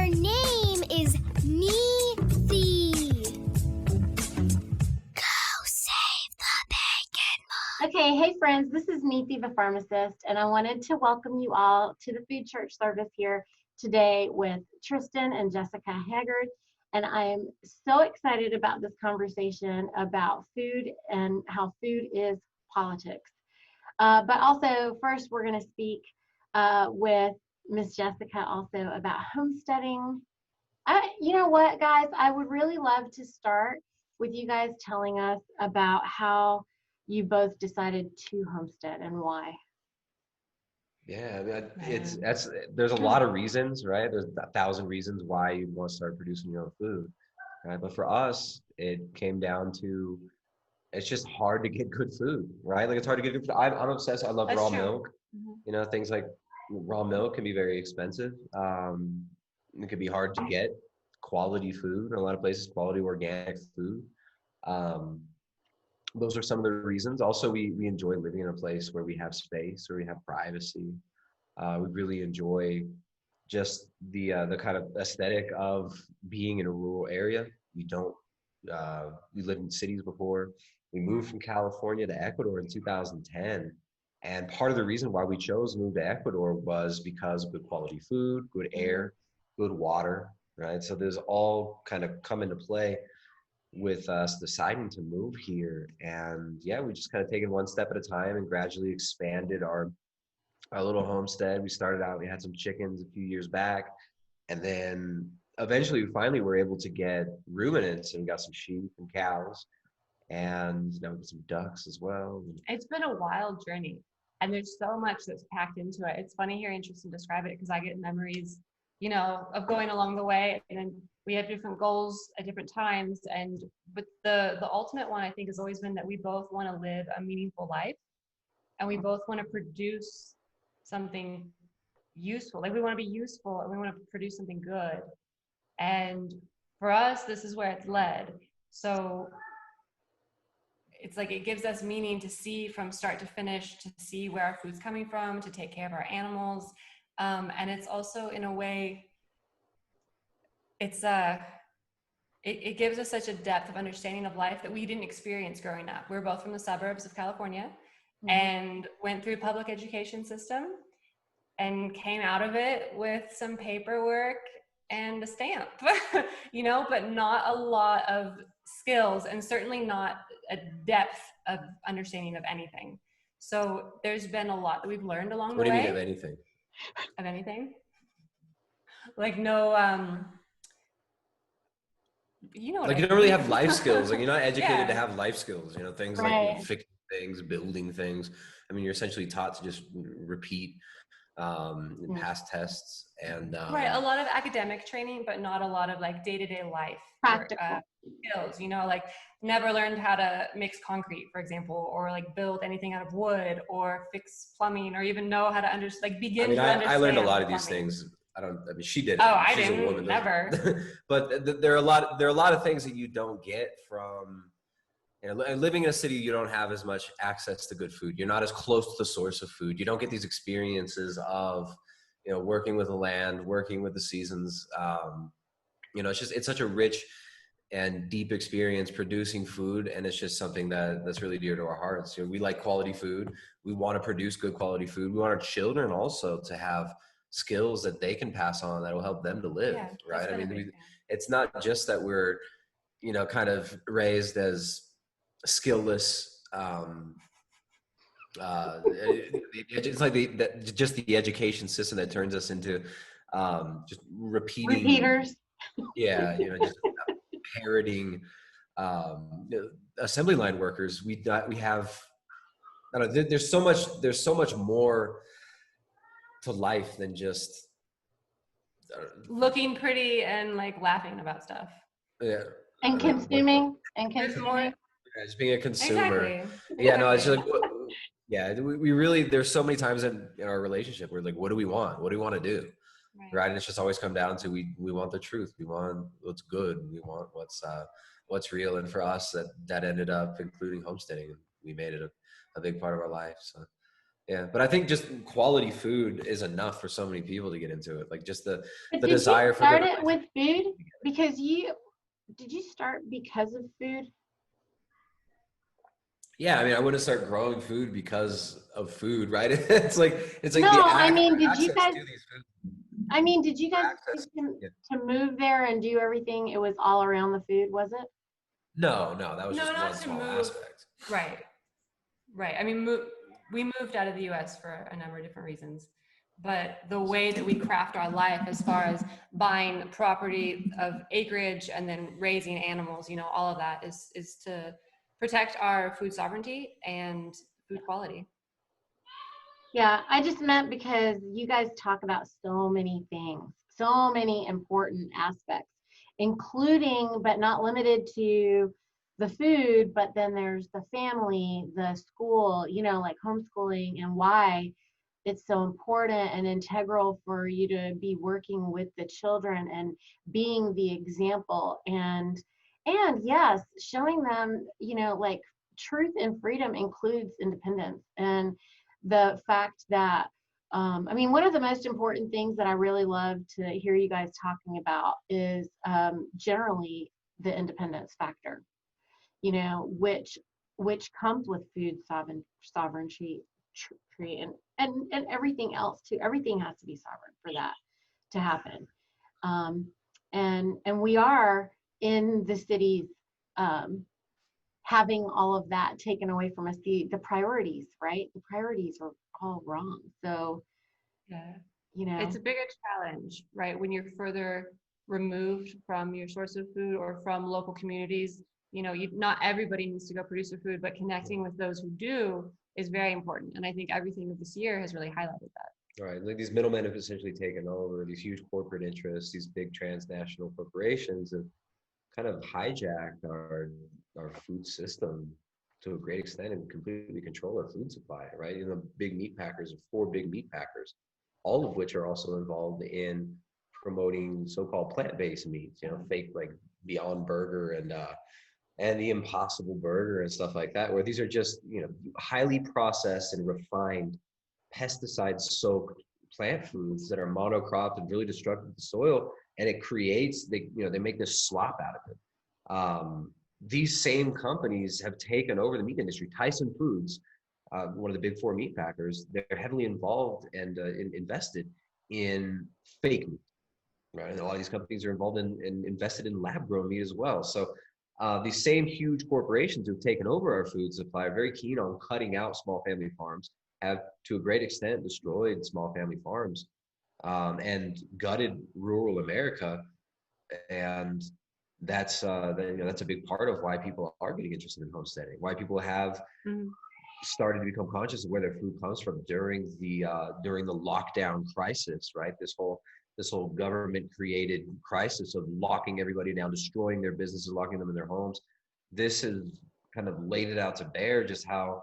Her name is Niti. Go save the bacon. Okay, hey friends, this is Niti the Farmacist, and I wanted to welcome you all to the food church service here today with Tristan and Jessica Haggard. And I am so excited about this conversation about food and how food is politics. But also, first, we're going to speak with Miss Jessica also about homesteading. You know what, guys? I would really love to start with you guys telling us about how you both decided to homestead and why. Yeah, there's a lot of reasons, right? There's 1,000 reasons why you'd want to start producing your own food, right? But for us, it came down to it's just hard to get good food, right? Like it's hard to get good food. I'm obsessed. I love raw milk. You know, things like raw milk can be very expensive. It can be hard to get quality food in a lot of places, quality organic food. Those are some of the reasons. Also, we enjoy living in a place where we have space, where we have privacy. We really enjoy just the kind of aesthetic of being in a rural area. We lived in cities before. We moved from California to Ecuador in 2010. And part of the reason why we chose to move to Ecuador was because of good quality food, good air, good water, right? So there's all kind of come into play with us deciding to move here. And yeah, we just kind of taken one step at a time and gradually expanded our little homestead. We started out, we had some chickens a few years back, and then eventually we finally were able to get ruminants, and we got some sheep and cows, and now we got some ducks as well. It's been a wild journey, and there's so much that's packed into it. It's funny hearing Tristan describe it because I get memories, you know, of going along the way, and then we have different goals at different times. But the ultimate one, I think, has always been that we both want to live a meaningful life, and we both want to produce something useful. Like we want to be useful, and we want to produce something good. And for us, this is where it's led. So it's like it gives us meaning to see from start to finish, to see where our food's coming from, to take care of our animals. And it's also, in a way, it gives us such a depth of understanding of life that we didn't experience growing up. We were both from the suburbs of California and went through public education system and came out of it with some paperwork and a stamp, you know, but not a lot of skills, and certainly not a depth of understanding of anything. So there's been a lot that we've learned along the way. What do you mean of anything? Of anything? Like no, you know, like you don't really have life skills. Like you're not educated to have life skills. You know, things like you know, fixing things, building things. I mean, you're essentially taught to just repeat and pass tests and right, a lot of academic training, but not a lot of like day-to-day life Practical skills. You know, like never learned how to mix concrete, for example, or like build anything out of wood, or fix plumbing, or even know how to begin to understand. I learned a lot of these things. I mean, she did. Oh, She's I didn't. A woman, Never. But there are a lot of things that you don't get from, you know, living in a city. You don't have as much access to good food. You're not as close to the source of food. You don't get these experiences of, you know, working with the land, working with the seasons. You know, it's such a rich and deep experience producing food, and it's just something that's really dear to our hearts. You know, we like quality food. We want to produce good quality food. We want our children also to have skills that they can pass on that will help them to live, right? I mean, it's not just that we're, you know, kind of raised as skillless. It's like just the education system that turns us into just repeaters. Yeah, you know, just parroting assembly line workers. We have. I don't know. There's so much more to life than just looking pretty and like laughing about stuff. Yeah. And consuming. Just being a consumer. Exactly. Yeah, no, it's just like, yeah, we really, there's so many times in our relationship where like, what do we want? What do we want to do? Right. And it's just always come down to, we want the truth. We want what's good. We want what's real. And for us, that ended up including homesteading. We made it a big part of our life. So Yeah, but I think just quality food is enough for so many people to get into it. Like just But the did you desire for start them. it with food? Because did you start because of food? Yeah, I mean, I wouldn't start growing food because of food, right? It's like No, the I mean, did you access guys? to these foods. Did you guys Access. choose Yeah. to move there and do everything? It was all around the food, was it? No, that was No, just one not to small move. aspect. Right. Right. I mean, we moved out of the US for a number of different reasons. But the way that we craft our life as far as buying property of acreage and then raising animals, you know, all of that is to protect our food sovereignty and food quality. Yeah, I just meant because you guys talk about so many things, so many important aspects, including but not limited to the food, but then there's the family, the school, you know, like homeschooling, and why it's so important and integral for you to be working with the children and being the example, and yes, showing them, you know, like truth and freedom includes independence, and the fact that one of the most important things that I really love to hear you guys talking about is generally the independence factor, you know, which comes with food sovereignty and everything else too. Everything has to be sovereign for that to happen. And we are in the cities having all of that taken away from us. The priorities, right? The priorities are all wrong. So, Yeah. you know, It's a bigger challenge, right? When you're further removed from your source of food or from local communities, you know, not everybody needs to go produce their food, but connecting with those who do is very important. And I think everything of this year has really highlighted that. Right. Like these middlemen have essentially taken over, these huge corporate interests, these big transnational corporations have kind of hijacked our food system to a great extent and completely control our food supply, right? You know, big meat packers, 4 big meat packers, all of which are also involved in promoting so-called plant-based meats, you know, fake like Beyond Burger and the Impossible Burger and stuff like that, where these are just, you know, highly processed and refined pesticide-soaked plant foods that are monocropped and really destructive to the soil, and it creates they make this slop out of it. These same companies have taken over the meat industry. Tyson Foods, one of the big 4 meat packers, they're heavily involved and invested in fake meat, right? And a lot of these companies are involved in invested in lab-grown meat as well. So these same huge corporations who've taken over our food supply are very keen on cutting out small family farms, have to a great extent destroyed small family farms and gutted rural America. And that's that's a big part of why people are getting interested in homesteading, why people have started to become conscious of where their food comes from during the lockdown crisis, right? This whole government created crisis of locking everybody down, destroying their businesses, locking them in their homes. This has kind of laid it out to bear just how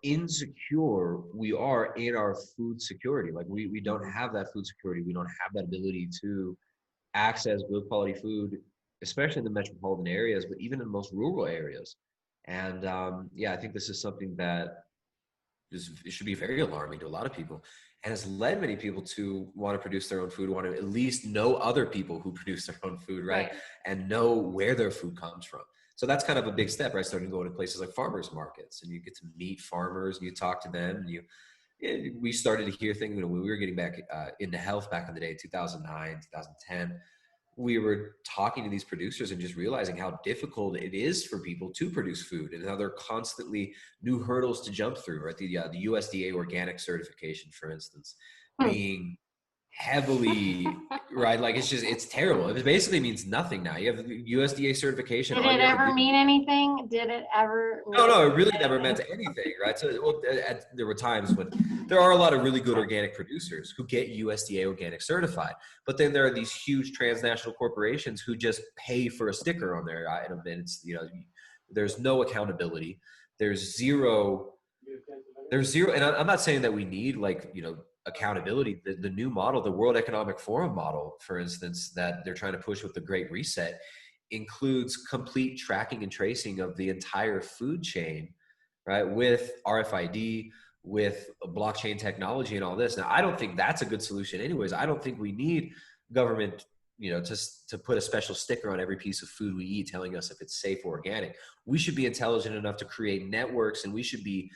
insecure we are in our food security. Like we don't have that food security. We don't have that ability to access good quality food, especially in the metropolitan areas, but even in most rural areas. And I think this is something that it should be very alarming to a lot of people, and has led many people to want to produce their own food, want to at least know other people who produce their own food, right? And know where their food comes from. So that's kind of a big step, right? Starting to go into places like farmers markets, and you get to meet farmers and you talk to them, and we started to hear things, you know, when we were getting back into health back in the day, 2009, 2010, we were talking to these producers and just realizing how difficult it is for people to produce food and how there are constantly new hurdles to jump through, right? The USDA organic certification, for instance, being heavily, right? Like it's terrible. It basically means nothing now. You have USDA certification. did it ever mean anything? Did it ever? No, it really never meant anything, right? So there were times when there are a lot of really good organic producers who get USDA organic certified, but then there are these huge transnational corporations who just pay for a sticker on their item, and it's, you know, there's no accountability. There's zero, and I'm not saying that we need, like, you know, accountability. The new model, the World Economic Forum model, for instance, that they're trying to push with the Great Reset, includes complete tracking and tracing of the entire food chain, right? With RFID, with blockchain technology and all this. Now, I don't think that's a good solution anyways. I don't think we need government, to put a special sticker on every piece of food we eat telling us if it's safe or organic. We should be intelligent enough to create networks, and we should be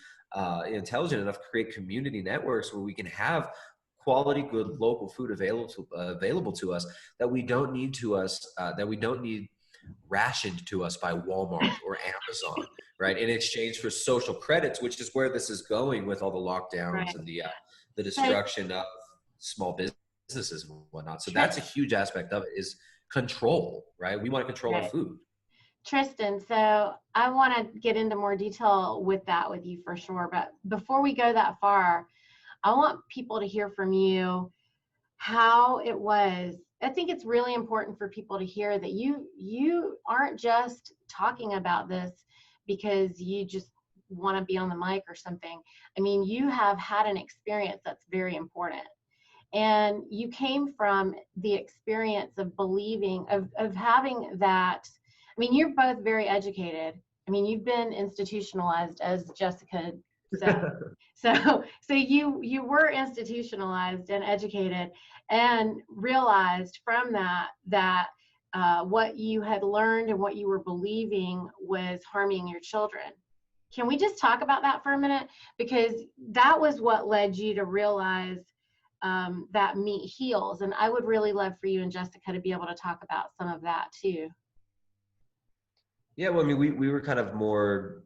intelligent enough to create community networks where we can have quality, good local food available to us that we don't need rationed to us by Walmart or Amazon, right? In exchange for social credits, which is where this is going with all the lockdowns Right. and the destruction of small businesses and whatnot. So that's a huge aspect of it, is control, right? We want to control our food. Tristan, so I want to get into more detail with you for sure. But before we go that far, I want people to hear from you how it was. I think it's really important for people to hear that you aren't just talking about this because you just want to be on the mic or something. I mean, you have had an experience that's very important. And you came from the experience of believing, of having that. I mean, you're both very educated. I mean, you've been institutionalized, as Jessica said. So you were institutionalized and educated, and realized from that what you had learned and what you were believing was harming your children. Can we just talk about that for a minute? Because that was what led you to realize that meat heals. And I would really love for you and Jessica to be able to talk about some of that too. Yeah, well, I mean, we were kind of more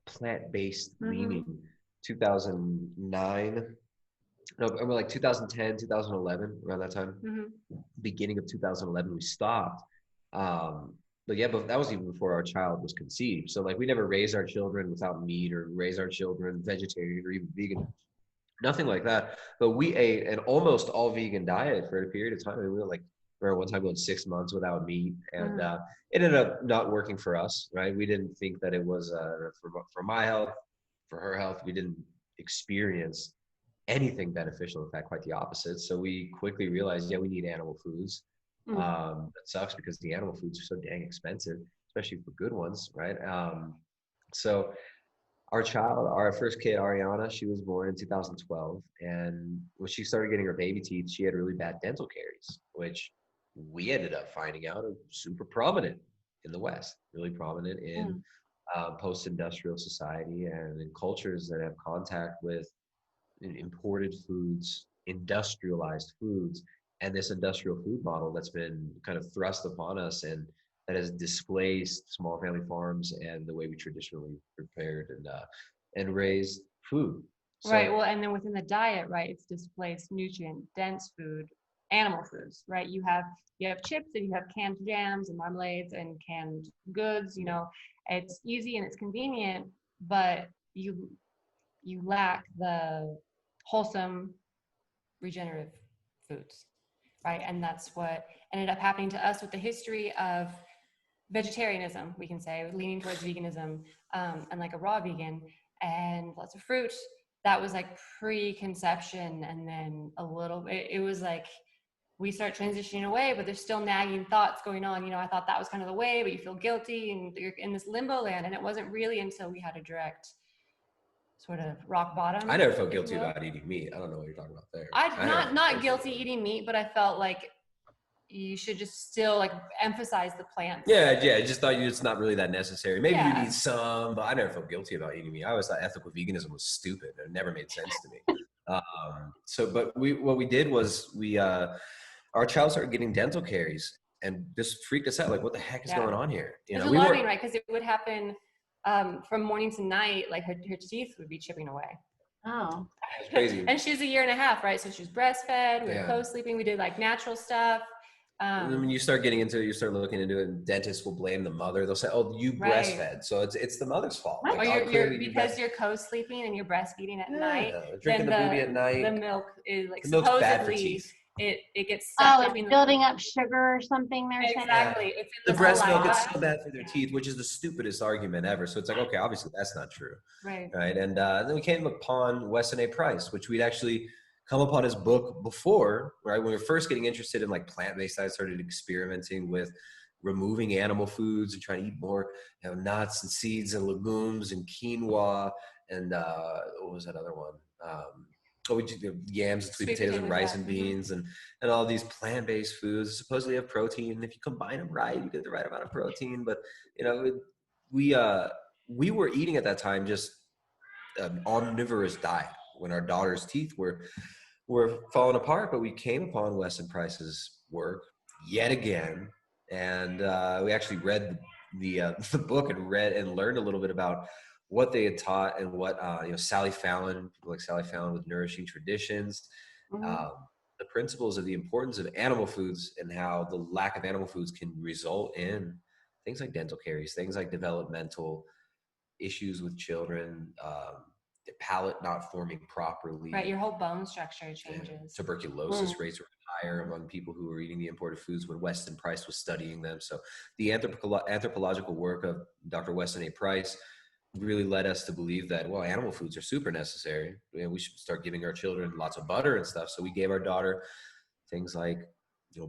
plant-based leaning. 2009, no, I mean, like 2010, 2011, around that time, beginning of 2011, we stopped. But yeah, but that was even before our child was conceived. So like, we never raised our children without meat, or raised our children vegetarian or even vegan, nothing like that. But we ate an almost all vegan diet for a period of time. I mean, we were like, I remember one time going 6 months without meat, and it ended up not working for us, right? We didn't think that it was for my health, for her health. We didn't experience anything beneficial. In fact, quite the opposite. So we quickly realized, yeah, we need animal foods. That sucks because the animal foods are so dang expensive, especially for good ones, right? So our first kid, Ariana, she was born in 2012. And when she started getting her baby teeth, she had really bad dental caries, which we ended up finding out are super prominent in the West, really prominent in post-industrial society and in cultures that have contact with imported foods, industrialized foods, and this industrial food model that's been kind of thrust upon us, and that has displaced small family farms and the way we traditionally prepared and raised food. So, right. Well, and then within the diet, right, it's displaced nutrient dense food, animal foods, right? You have chips, and you have canned jams and marmalades and canned goods. It's easy and it's convenient, but you lack the wholesome regenerative foods, right? And that's what ended up happening to us with the history of vegetarianism, we can say, leaning towards veganism, and like a raw vegan and lots of fruit. That was like pre-conception, and then it was like we start transitioning away, but there's still nagging thoughts going on. I thought that was kind of the way, but you feel guilty and you're in this limbo land. And it wasn't really until we had a direct sort of rock bottom. I never felt guilty about eating meat. I don't know what you're talking about there. Not guilty eating meat, but I felt like you should just still like emphasize the plants. Yeah. I just thought it's not really that necessary. Maybe you need some, but I never felt guilty about eating meat. I always thought ethical veganism was stupid. It never made sense to me. But what we did was our child started getting dental caries, and this freaked us out. Like, what the heck is going on here? It's alarming, right? Because it would happen from morning to night. Like her teeth would be chipping away. Oh, that's crazy. And she's 1.5 years, right? So she's breastfed. We were co-sleeping. We did like natural stuff. And when you start getting into it, you start looking into it, and dentists will blame the mother. They'll say, "Oh, you breastfed, so it's the mother's fault." Like, because you're co-sleeping and you're breastfeeding at night. Drinking the booty at night. The milk is like supposedly bad for teeth. It gets sucked up it's building up sugar or something. They're saying exactly. It's in the breast milk is so bad for their teeth, which is the stupidest argument ever. So it's like, okay, obviously that's not true, right? And then we came upon Weston A. Price, which we'd actually come upon his book before, right? When we were first getting interested in like plant-based, I started experimenting with removing animal foods and trying to eat more nuts and seeds and legumes and quinoa and what was that other one? We do yams and sweet Sweet potatoes and potatoes, rice yeah. and beans and all these plant-based foods supposedly have protein. And if you combine them right, you get the right amount of protein. But we we were eating at that time just an omnivorous diet when our daughter's teeth were falling apart. But we came upon Weston Price's work yet again, and we actually read the book and read and learned a little bit about what they had taught and what Sally Fallon, people like Sally Fallon with Nourishing Traditions, Mhm. um, the principles of the importance of animal foods and how the lack of animal foods can result in things like dental caries, things like developmental issues with children, the palate not forming properly. Right, your whole bone structure And changes. tuberculosis rates were higher among people who were eating the imported foods when Weston Price was studying them. So the anthropological work of Dr. Weston A. Price really led us to believe that, well, animal foods are super necessary. And we should start giving our children lots of butter and stuff. So we gave our daughter things like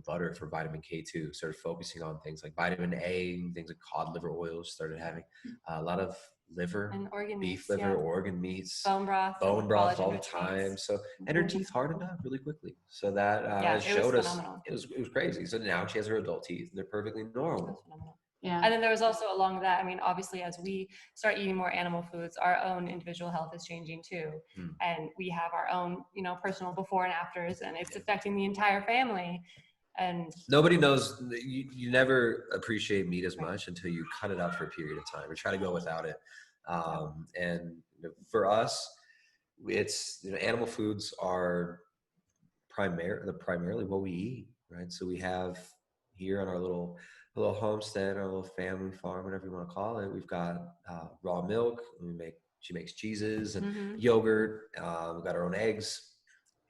butter for vitamin K2, started focusing on things like vitamin A, things like cod liver oils, started having a lot of liver, And organ beef meats, liver, yeah. organ meats, Bone broth, bone broth all the collagen-rich time. meats. So, and her teeth hardened up really quickly. So that Yeah, it was showed us, phenomenal. it was crazy. So now she has her adult teeth and they're perfectly It was normal. phenomenal. Yeah. And then there was also along that, I mean, obviously, as we start eating more animal foods, our own individual health is changing too. And we have our own, personal before and afters, and it's affecting the entire family. And Nobody knows, you never appreciate meat as much until you cut it out for a period of time or try to go without it. And for us, it's animal foods are primarily what we eat, right? So we have here on our little homestead, our little family farm, whatever you want to call it, we've got raw milk. She makes cheeses and yogurt. We've got our own eggs,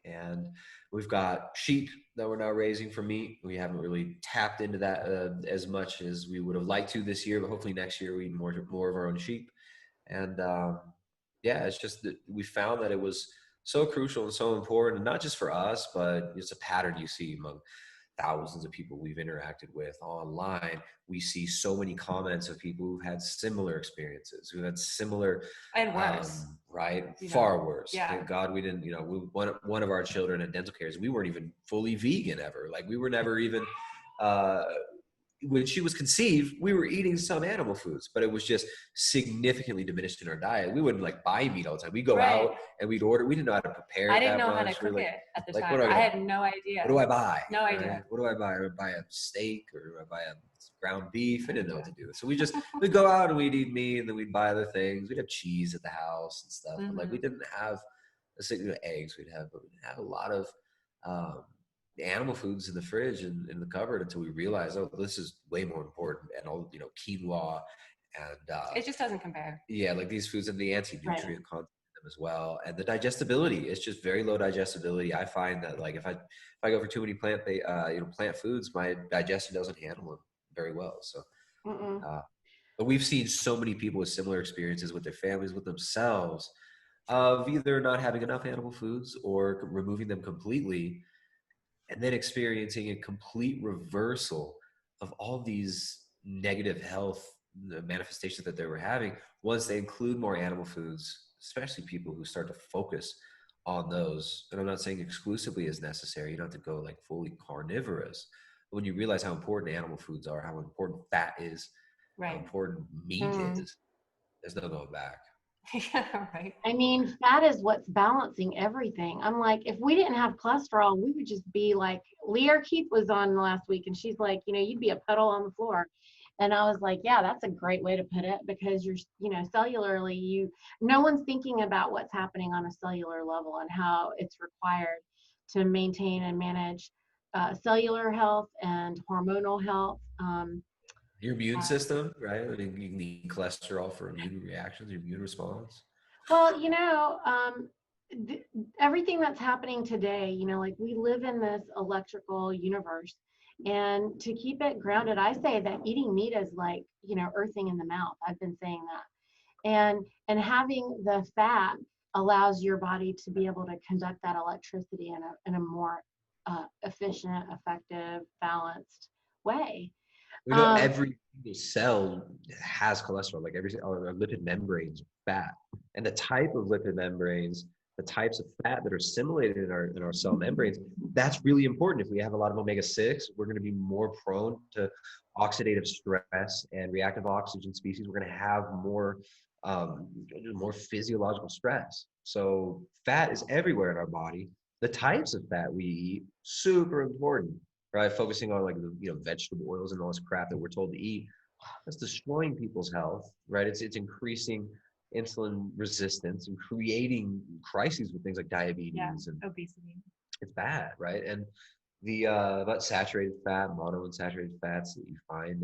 and we've got sheep that we're now raising for meat. We haven't really tapped into that as much as we would have liked to this year, but hopefully next year we eat more of our own sheep. And it's just that we found that it was so crucial and so important, and not just for us, but it's a pattern you see among thousands of people we've interacted with online. We see so many comments of people who've had similar experiences, who had similar and worse. Right? Far worse. Yeah. Thank God we didn't, one of our children had dental caries. We weren't even fully vegan ever. Like we were never even, when she was conceived, we were eating some animal foods, but it was just significantly diminished in our diet. We wouldn't buy meat all the time. We'd go out and we'd order. We didn't know how to prepare it. I didn't that know how much. to cook it at the time. What do I had no idea. What do I buy? No idea. What do I buy? Do I buy a steak or do I buy a ground beef? I didn't know what to do. So we'd go out and we'd eat meat, and then we'd buy other things. We'd have cheese at the house and stuff. But we didn't have eggs. But we didn't have a lot of animal foods in the fridge and in the cupboard until we realized, oh, this is way more important. And all quinoa and it just doesn't compare. Yeah, like these foods and the anti-nutrient content in them as well, and the digestibility. It's just very low digestibility. I find that if I go for too many plant foods, my digestion doesn't handle them very well. So, but we've seen so many people with similar experiences with their families, with themselves, of either not having enough animal foods or removing them completely, and then experiencing a complete reversal of all these negative health manifestations that they were having once they include more animal foods, especially people who start to focus on those. And I'm not saying exclusively is necessary. You don't have to go fully carnivorous. But when you realize how important animal foods are, how important fat is, how important meat is, there's no going back. Yeah, right. I mean, fat is what's balancing everything. I'm like, if we didn't have cholesterol, we would just be like, Leah Keith was on last week and she's like, you'd be a puddle on the floor. And I was like, yeah, that's a great way to put it, because you're, cellularly, no one's thinking about what's happening on a cellular level and how it's required to maintain and manage cellular health and hormonal health. Your immune system, right? I mean, you need cholesterol for immune reactions, your immune response. Well, everything that's happening today, we live in this electrical universe, and to keep it grounded, I say that eating meat is like, earthing in the mouth. I've been saying that. And having the fat allows your body to be able to conduct that electricity in a more efficient, effective, balanced way. We know every single cell has cholesterol, like our lipid membranes are fat. And the type of lipid membranes, the types of fat that are assimilated in our cell membranes, that's really important. If we have a lot of omega-6, we're going to be more prone to oxidative stress and reactive oxygen species. We're going to have more physiological stress. So fat is everywhere in our body. The types of fat we eat, super important, right? Focusing on like the vegetable oils and all this crap that we're told to eat, that's destroying people's health, right? It's increasing insulin resistance and creating crises with things like diabetes and obesity. It's bad, right? And the about saturated fat, monounsaturated fats that you find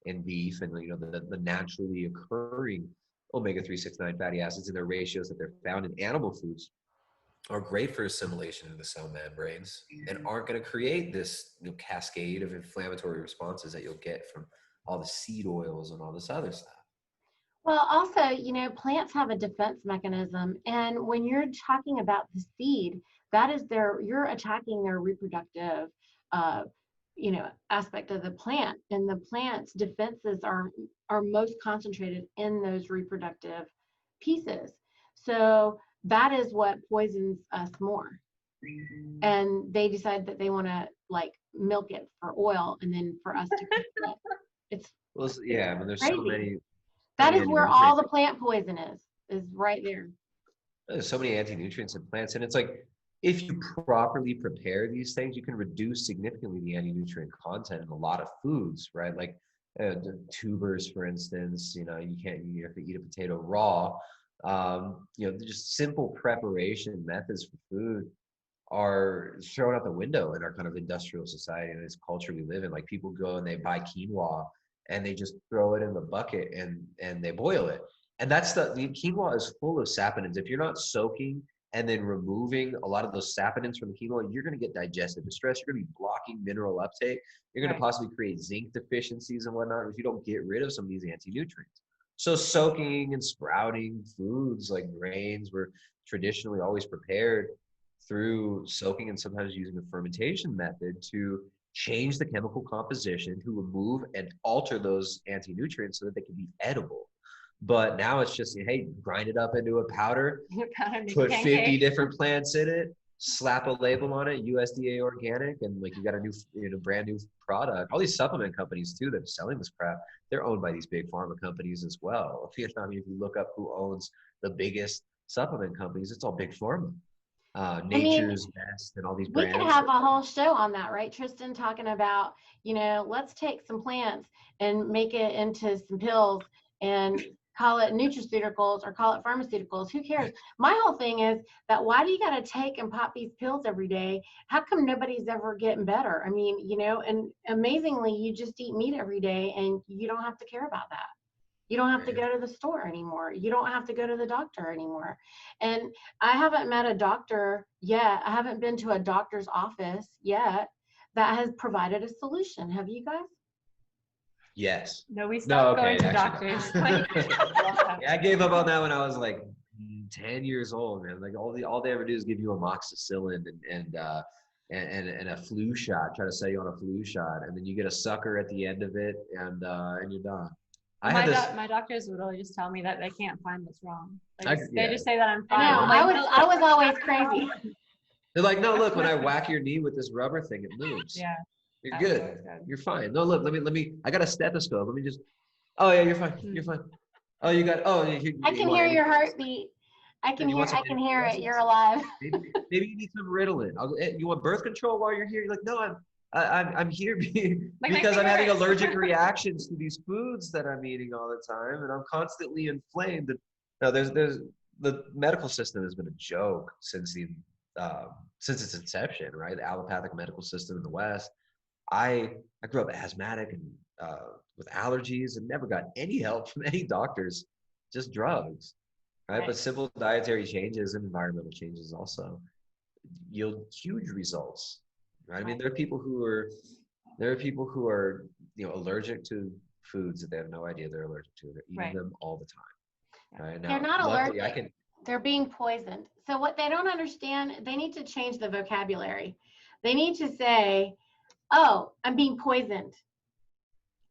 in beef, and the naturally occurring omega-3, 6, 9 fatty acids in their ratios that they're found in animal foods are great for assimilation into the cell membranes and aren't going to create this cascade of inflammatory responses that you'll get from all the seed oils and all this other stuff. Well, also, plants have a defense mechanism, and when you're talking about the seed, that is you're attacking their reproductive, aspect of the plant, and the plant's defenses are most concentrated in those reproductive pieces. So that is what poisons us more. And they decide that they want to milk it for oil, and then for us to cook it. It's I mean, there's crazy. so many. That is where all the plant poison is right there. There's so many anti-nutrients in plants, and it's like if you properly prepare these things, you can reduce significantly the anti-nutrient content in a lot of foods, right? Like tubers, for instance. You have to eat a potato raw. Just simple preparation methods for food are thrown out the window in our kind of industrial society and this culture we live in. Like people go and they buy quinoa and they just throw it in the bucket and they boil it. And the quinoa is full of saponins. If you're not soaking and then removing a lot of those saponins from the quinoa, you're going to get digestive distress. You're going to be blocking mineral uptake. You're going to possibly create zinc deficiencies and whatnot if you don't get rid of some of these anti-nutrients. So soaking and sprouting foods like grains were traditionally always prepared through soaking and sometimes using a fermentation method to change the chemical composition, to remove and alter those anti-nutrients so that they can be edible. But now it's just, hey, grind it up into a powder, put 50 different plants in it, slap a label on it, USDA organic, and you got a new, brand new product. All these supplement companies too that are selling this crap, they're owned by these big pharma companies as well. If you look up who owns the biggest supplement companies, it's all big pharma. Nature's Best and all these brands. We could have a whole show on that, right, Tristan? Talking about, let's take some plants and make it into some pills and call it nutraceuticals or call it pharmaceuticals. Who cares? My whole thing is that why do you got to take and pop these pills every day? How come nobody's ever getting better? I mean, and amazingly, you just eat meat every day and you don't have to care about that. You don't have to go to the store anymore. You don't have to go to the doctor anymore. And I haven't met a doctor yet. I haven't been to a doctor's office yet that has provided a solution. Have you guys? Yes. No, we stopped going to doctors. Yeah, I gave up on that when I was like 10 years old, man. Like all they ever do is give you amoxicillin and a flu shot, try to sell you on a flu shot, and then you get a sucker at the end of it, and you're done. My doctors would always just tell me that they can't find what's wrong. They just say that I'm fine. I was always crazy. They're like, no, look, when I whack your knee with this rubber thing, it moves. Yeah. You're good. You're fine. No, look, let me, I got a stethoscope. Let me just, oh yeah, you're fine. You're fine. Oh, I can hear your heartbeat. I can hear it. You're alive. Maybe you need some Ritalin. You want birth control while you're here? You're like, no, I'm here because I'm having allergic reactions to these foods that I'm eating all the time, and I'm constantly inflamed. There's the medical system has been a joke since its inception, right? The allopathic medical system in the West. I grew up asthmatic and with allergies and never got any help from any doctors, just drugs, right? But simple dietary changes and environmental changes also yield huge results. Right? I mean, there are people who are allergic to foods that they have no idea they're allergic to. They're eating them all the time. Right? Now, they're not allergic. They're being poisoned. So what they don't understand, they need to change the vocabulary. They need to say, "Oh, I'm being poisoned."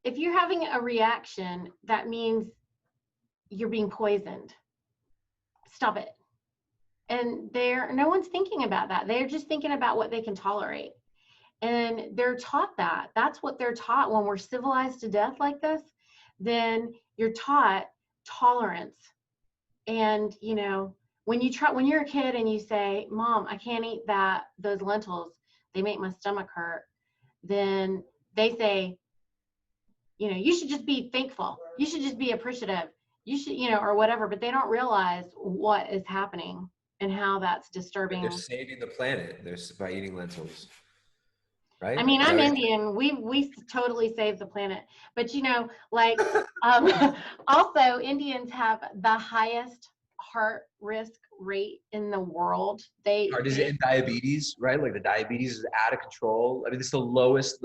if you're having a reaction, that means you're being poisoned. Stop it. And no one's thinking about that. They're just thinking about what they can tolerate. And they're taught that. That's what they're taught when we're civilized to death like this. Then you're taught tolerance. And, you know, when you're a kid and you say, Mom, I can't eat those lentils, they make my stomach hurt. Then they say, you know, you should just be thankful. You should just be appreciative. You should, you know, or whatever, but they don't realize what is happening and how that's disturbing. They're saving the planet by eating lentils, right? I mean, I'm Indian. We totally saved the planet, but you know, like, also Indians have the highest heart risk rate in the world. Heart disease and diabetes, right? Like the diabetes is out of control. I mean, it's the lowest,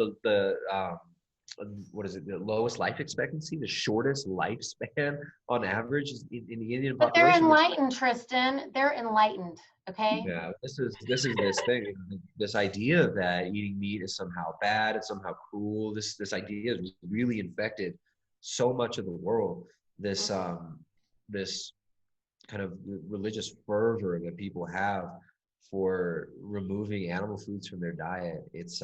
what is it? The lowest life expectancy, the shortest lifespan on average in the Indian population. But they're enlightened, Tristan. They're enlightened. Okay. Yeah, this is this thing. This idea that eating meat is somehow bad, it's somehow cruel. This idea has really infected so much of the world. This this kind of religious fervor that people have for removing animal foods from their diet. It's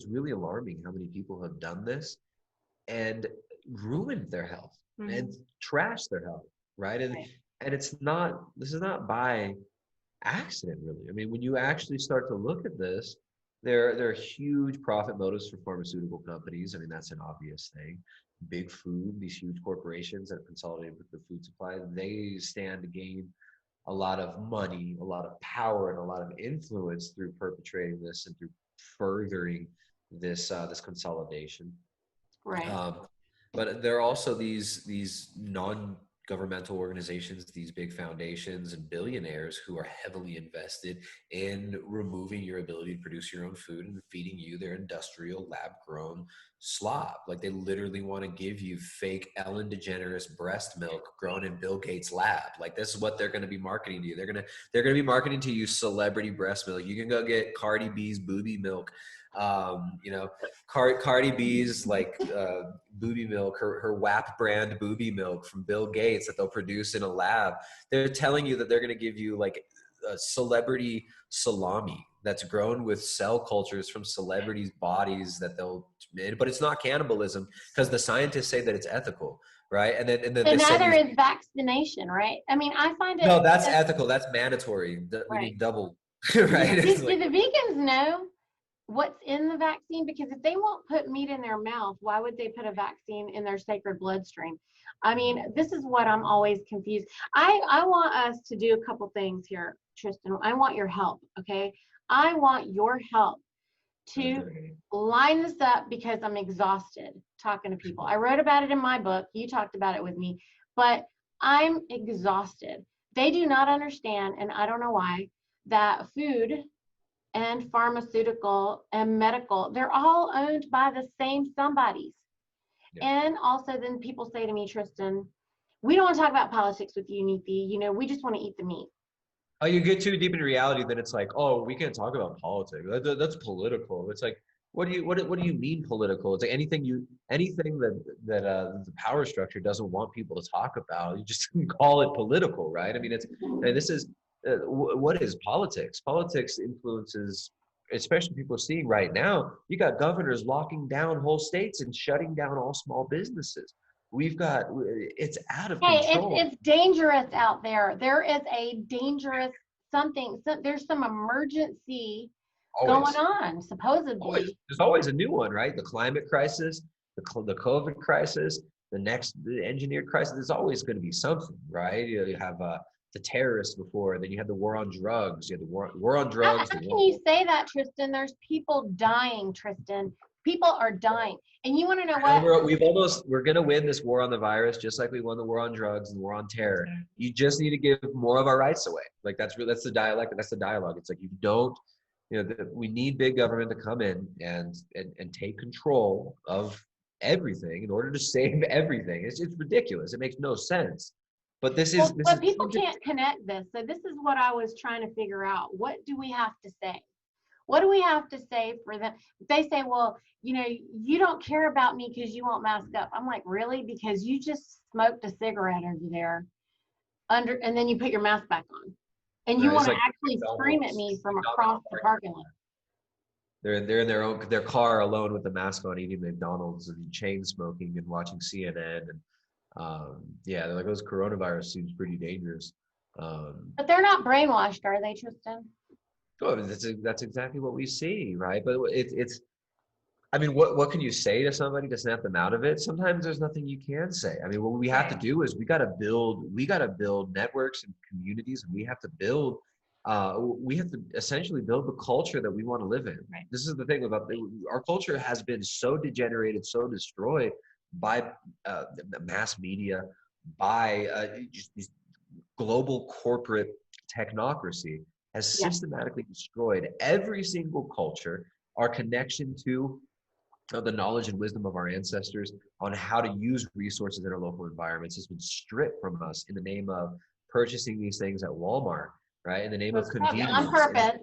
really alarming how many people have done this and ruined their health and trashed their health, right? And this is not by accident, really. I mean, when you actually start to look at this, there are huge profit motives for pharmaceutical companies. I mean, that's an obvious thing. Big food, these huge corporations that have consolidated with the food supply, they stand to gain a lot of money, a lot of power, and a lot of influence through perpetrating this and through furthering this consolidation. Right. But there are also these non-governmental organizations, these big foundations and billionaires who are heavily invested in removing your ability to produce your own food and feeding you their industrial lab-grown slop. Like they literally want to give you fake Ellen DeGeneres breast milk grown in Bill Gates' lab. Like this is what they're going to be marketing to you. They're going to be marketing to you celebrity breast milk. You can go get Cardi B's booby milk. You know, Cardi B's like booby milk, her WAP brand booby milk from Bill Gates that they'll produce in a lab. They're telling you that they're going to give you like a celebrity salami that's grown with cell cultures from celebrities' bodies that they'll made, but it's not cannibalism because the scientists say that it's ethical, right? And then neither is vaccination, right? I mean, I find it. No, that's ethical. That's mandatory. We need double, right? Do the vegans know what's in the vaccine? Because if they won't put meat in their mouth, why would they put a vaccine in their sacred bloodstream? I mean, this is what I'm always confused. I want us to do a couple things here, Tristan. I want your help, okay? I want your help to line this up because I'm exhausted talking to people. I wrote about it in my book. You talked about it with me, but I'm exhausted. They do not understand, and I don't know why, that food and pharmaceutical and medical, they're all owned by the same somebodies. Yeah. And also then people say to me, Tristan, we don't want to talk about politics with you, Niti. You know, we just want to eat the meat. Oh, you get too deep in reality, then it's like, oh, we can't talk about politics. That's political. It's like, what do you mean political? It's like anything that the power structure doesn't want people to talk about, you just call it political, right? I mean, this is what is politics? Politics influences, especially people are seeing right now. You got governors locking down whole states and shutting down all small businesses. It's out of control. It's dangerous out there. There is a dangerous something. So there's some emergency going on, supposedly. There's always a new one, right? The climate crisis, the COVID crisis, the engineered crisis. There's always going to be something, right? You have the terrorists before, then you had the war on drugs. You had the war on drugs. How can you say that, Tristan? There's people dying, Tristan. People are dying. And you want to know what? We're going to win this war on the virus, just like we won the war on drugs and the war on terror. You just need to give more of our rights away. Like that's the dialect. That's the dialogue. It's like we need big government to come in and take control of everything in order to save everything. It's ridiculous. It makes no sense. But but people can't connect this. So this is what I was trying to figure out. What do we have to say? What do we have to say for them? They say, well, you don't care about me because you won't mask up. I'm like, really? Because you just smoked a cigarette over there and then you put your mask back on. And you Right, want it's to like actually scream at me from across the parking lot. They're in their car alone with the mask on, eating McDonald's and chain smoking and watching CNN. And yeah, they're like, those coronavirus seems pretty dangerous. But they're not brainwashed, are they, Tristan? Oh, that's exactly what we see, right? But it's I mean, what can you say to somebody to snap them out of it? Sometimes there's nothing you can say. I mean, what we have to do is we got to build networks and communities, and we have to essentially build the culture that we want to live in. Right. This is the thing about our culture has been so degenerated, so destroyed by the mass media, by just these global corporate technocracy has systematically destroyed every single culture, our connection to the knowledge and wisdom of our ancestors on how to use resources in our local environments has been stripped from us in the name of purchasing these things at Walmart, right? In the name of convenience. On purpose.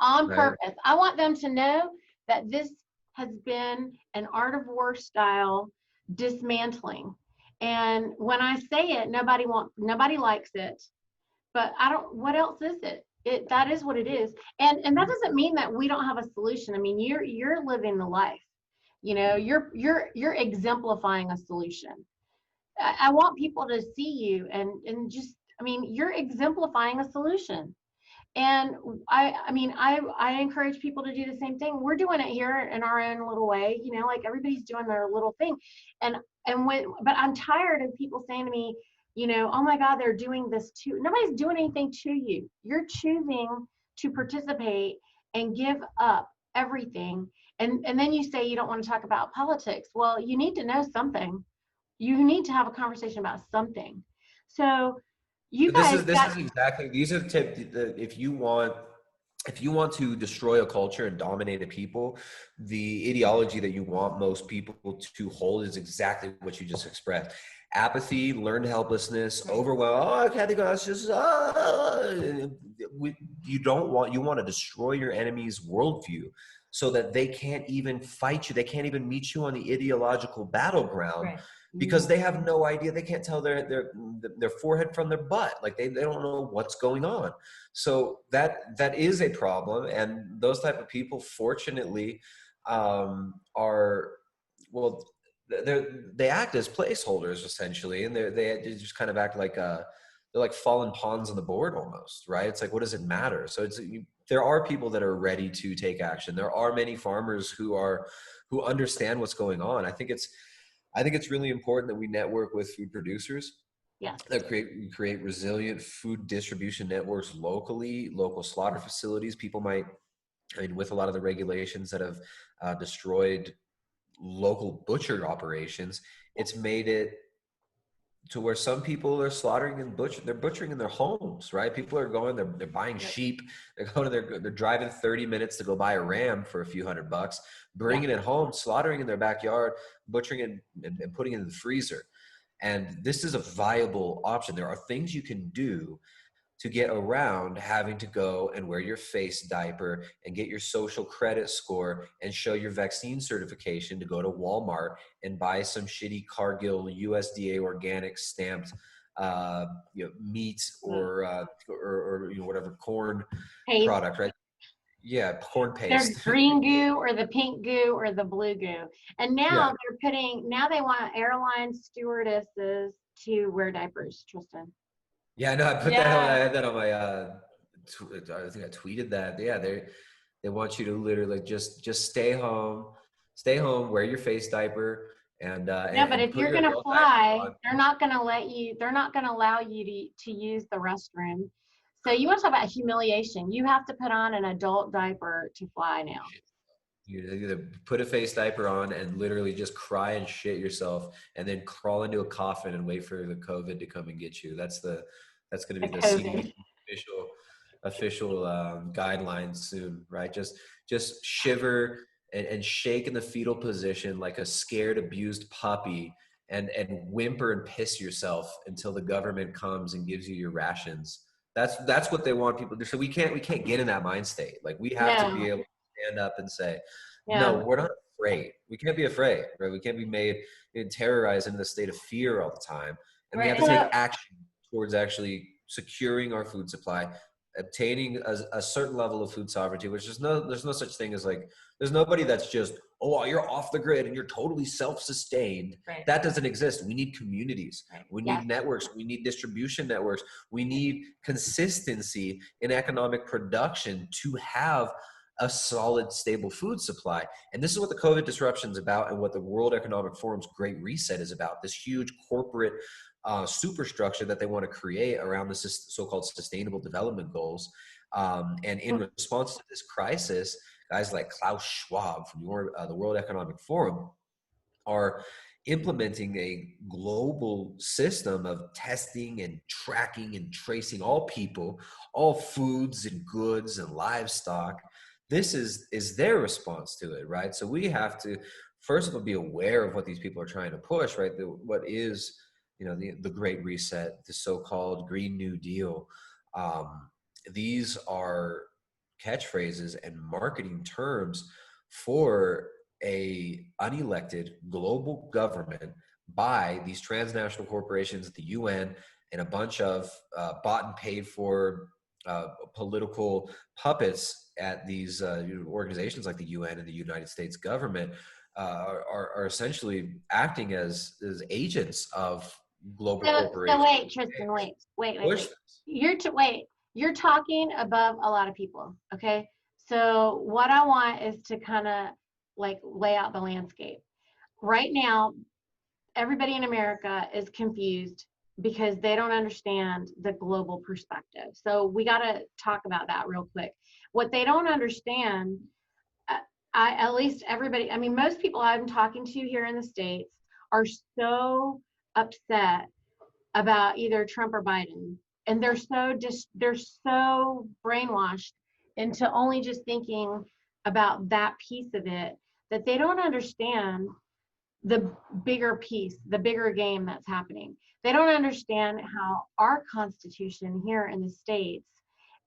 On Right. purpose. I want them to know that this has been an art of war style dismantling. And when I say it, nobody likes it. But what else is it? That is what it is. And that doesn't mean that we don't have a solution. I mean, you're living the life. You're exemplifying a solution. I want people to see you and just, I mean, you're exemplifying a solution. And I encourage people to do the same thing. We're doing it here in our own little way, like everybody's doing their little thing. But I'm tired of people saying to me, oh my God, they're doing this too. Nobody's doing anything to you. You're choosing to participate and give up everything. And then you say you don't want to talk about politics. Well, you need to know something. You need to have a conversation about something. So these are the tips. If you want to destroy a culture and dominate a people, the ideology that you want most people to hold is exactly what you just expressed. Apathy, learned helplessness, overwhelm. Oh, I can't think of it. You want to destroy your enemy's worldview so that they can't even fight you. They can't even meet you on the ideological battleground. Right. Because they have no idea. They can't tell their forehead from their butt. Like they don't know what's going on. So that is a problem. And those type of people, fortunately, they act as placeholders essentially, and they just kind of act like they're like fallen pawns on the board almost, right? It's like, what does it matter? So there are people that are ready to take action. There are many farmers who understand what's going on. I think it's really important that we network with food producers. Yeah. That create resilient food distribution networks locally, local slaughter facilities. With a lot of the regulations that have destroyed local butcher operations, it's made it to where some people are slaughtering and they're butchering in their homes, right? People are going, they're buying sheep, they're driving 30 minutes to go buy a ram for a few $100, bringing it home, slaughtering in their backyard, butchering it and putting it in the freezer. And this is a viable option. There are things you can do to get around having to go and wear your face diaper and get your social credit score and show your vaccine certification to go to Walmart and buy some shitty Cargill USDA organic stamped meat or whatever corn product, right? Yeah, corn paste. There's green goo or the pink goo or the blue goo. And now they want airline stewardesses to wear diapers, Tristan. Yeah, no, I had that on my, I think I tweeted that. Yeah, they want you to literally just stay home, wear your face diaper, and but if you're gonna fly, they're not gonna allow you to use the restroom. So you want to talk about humiliation? You have to put on an adult diaper to fly now. You either put a face diaper on and literally just cry and shit yourself, and then crawl into a coffin and wait for the COVID to come and get you. That's going to be the CDC official guidelines soon, right? Just shiver and shake in the fetal position like a scared, abused puppy, and whimper and piss yourself until the government comes and gives you your rations. That's what they want people to do. So we can't get in that mind state. Like we have to be able to stand up and say, Yeah. no, we're not afraid. We can't be afraid, right? We can't be made terrorized into the state of fear all the time. And we have to Right. take action towards actually securing our food supply, obtaining a certain level of food sovereignty, which is there's no such thing as like, there's nobody that's just, oh, you're off the grid and you're totally self-sustained. Right. That doesn't exist. We need communities. Right. We Yeah. need networks. We need distribution networks. We need consistency in economic production to have a solid, stable food supply. And this is what the COVID disruption is about, and what the World Economic Forum's Great Reset is about, this huge corporate superstructure that they want to create around the so-called sustainable development goals. And in response to this crisis, guys like Klaus Schwab from the World Economic Forum are implementing a global system of testing and tracking and tracing all people, all foods and goods and livestock. This is their response to it, right? So we have to, first of all, be aware of what these people are trying to push, right? What is, the Great Reset, the so-called Green New Deal. These are catchphrases and marketing terms for a unelected global government by these transnational corporations, the UN, and a bunch of bought and paid for political puppets at these organizations like the UN and the United States government are essentially acting as agents of global corporations. So wait, Tristan, wait. You're talking above a lot of people, okay? So what I want is to kind of like lay out the landscape. Right now, everybody in America is confused because they don't understand the global perspective. So we got to talk about that real quick. What they don't understand, at least everybody, I mean, most people I'm talking to here in the States are so upset about either Trump or Biden. And they're so brainwashed into only just thinking about that piece of it, that they don't understand the bigger piece, the bigger game that's happening. They don't understand how our Constitution here in the States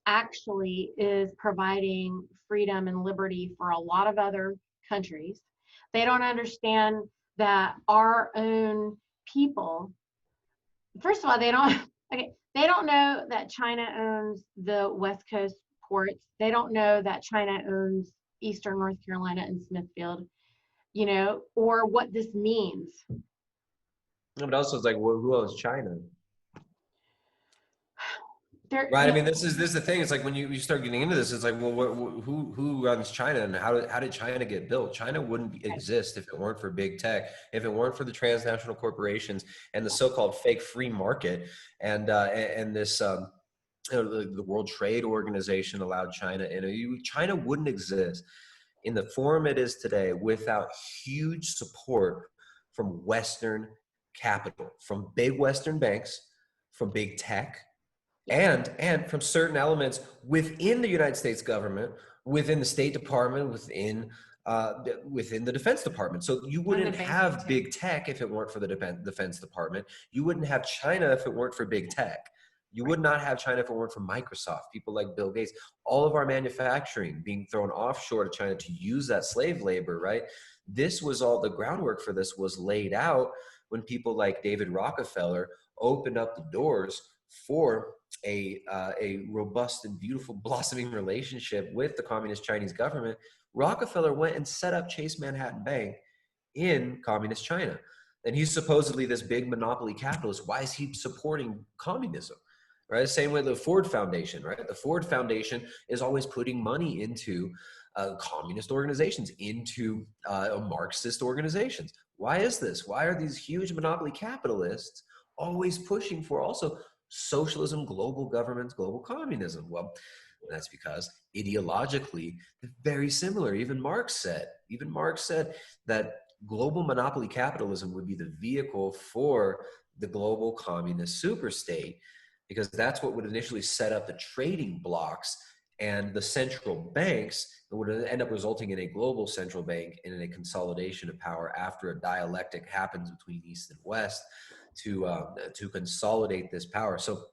actually is providing freedom and liberty for a lot of other countries. They don't understand that our own people, first of all, they don't know that China owns the West Coast ports. They don't know that China owns Eastern North Carolina and Smithfield, or what this means. But also it's like, well, who owns China? Right. I mean, this is the thing. It's like when you start getting into this, it's like, well, who runs China, and how did China get built? China wouldn't exist if it weren't for big tech, if it weren't for the transnational corporations and the so-called fake free market, and this the World Trade Organization allowed China in. China wouldn't exist in the form it is today without huge support from Western capital, from big Western banks, from big tech, and from certain elements within the United States government, within the State Department, within the Defense Department. So you wouldn't have big tech if it weren't for the Defense Department. You wouldn't have China if it weren't for big tech. You would not have China if it weren't for Microsoft, people like Bill Gates. All of our manufacturing being thrown offshore to China to use that slave labor, right? This was all, the groundwork for this was laid out when people like David Rockefeller opened up the doors for a robust and beautiful blossoming relationship with the communist Chinese government. Rockefeller went and set up Chase Manhattan Bank in communist China. And he's supposedly this big monopoly capitalist. Why is he supporting communism? Right? Same way the Ford Foundation, right? The Ford Foundation is always putting money into communist organizations, into Marxist organizations. Why is this? Why are these huge monopoly capitalists always pushing for also socialism, global governments, global communism? Well, that's because ideologically they're very similar. Even Marx said that global monopoly capitalism would be the vehicle for the global communist superstate, because that's what would initially set up the trading blocks and the central banks. It would end up resulting in a global central bank and in a consolidation of power after a dialectic happens between East and West to consolidate this power. So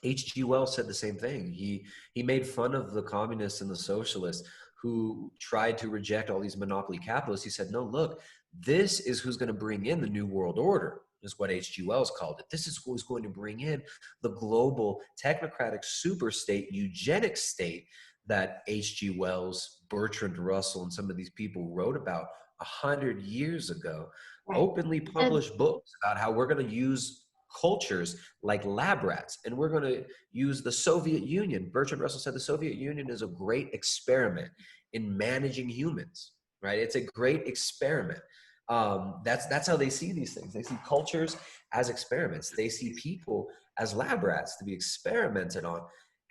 H.G. Wells said the same thing. He made fun of the communists and the socialists who tried to reject all these monopoly capitalists. He said, no, look, this is who's going to bring in the New World Order, is what H.G. Wells called it. This is who's going to bring in the global technocratic super state, eugenic state that H.G. Wells, Bertrand Russell, and some of these people wrote about 100 years ago. Right. Openly published books about how we're going to use cultures like lab rats, and we're going to use the Soviet Union. Bertrand Russell said the Soviet Union is a great experiment in managing humans, right? It's a great experiment. That's how they see these things. They see cultures as experiments. They see people as lab rats to be experimented on.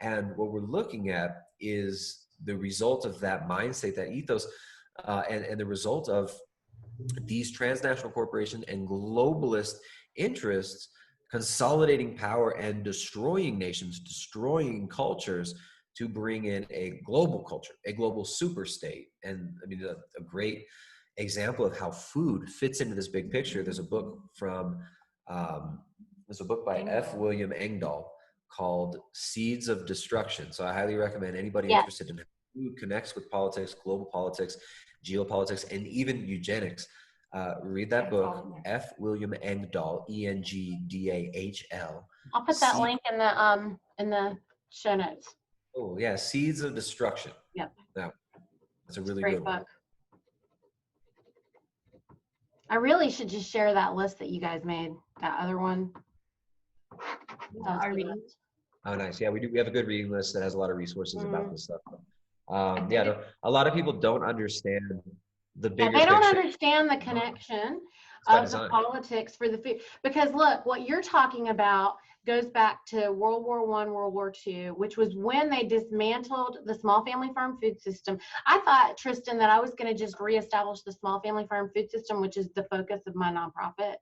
And what we're looking at is the result of that mindset, that ethos, and the result of these transnational corporations and globalist interests consolidating power and destroying nations, destroying cultures to bring in a global culture, a global super state. And I mean, a great example of how food fits into this big picture. There's a book by F. William Engdahl called Seeds of Destruction. So I highly recommend anybody interested in how food connects with politics, global politics, geopolitics, and even eugenics. Read that book, F. William Engdahl, Engdahl. I'll put that link in the show notes. Oh yeah, Seeds of Destruction. Yep. Yeah, that's a really Great good one. book. I really should just share that list that you guys made. That other one. Our reading. Oh, nice. Yeah, we do. We have a good reading list that has a lot of resources about this stuff. A lot of people don't understand the bigger they don't picture. understand the connection of the politics for the food. Because look, what you're talking about goes back to World War I, World War II, which was when they dismantled the small family farm food system. I thought, Tristan, that I was going to just reestablish the small family farm food system, which is the focus of my nonprofit.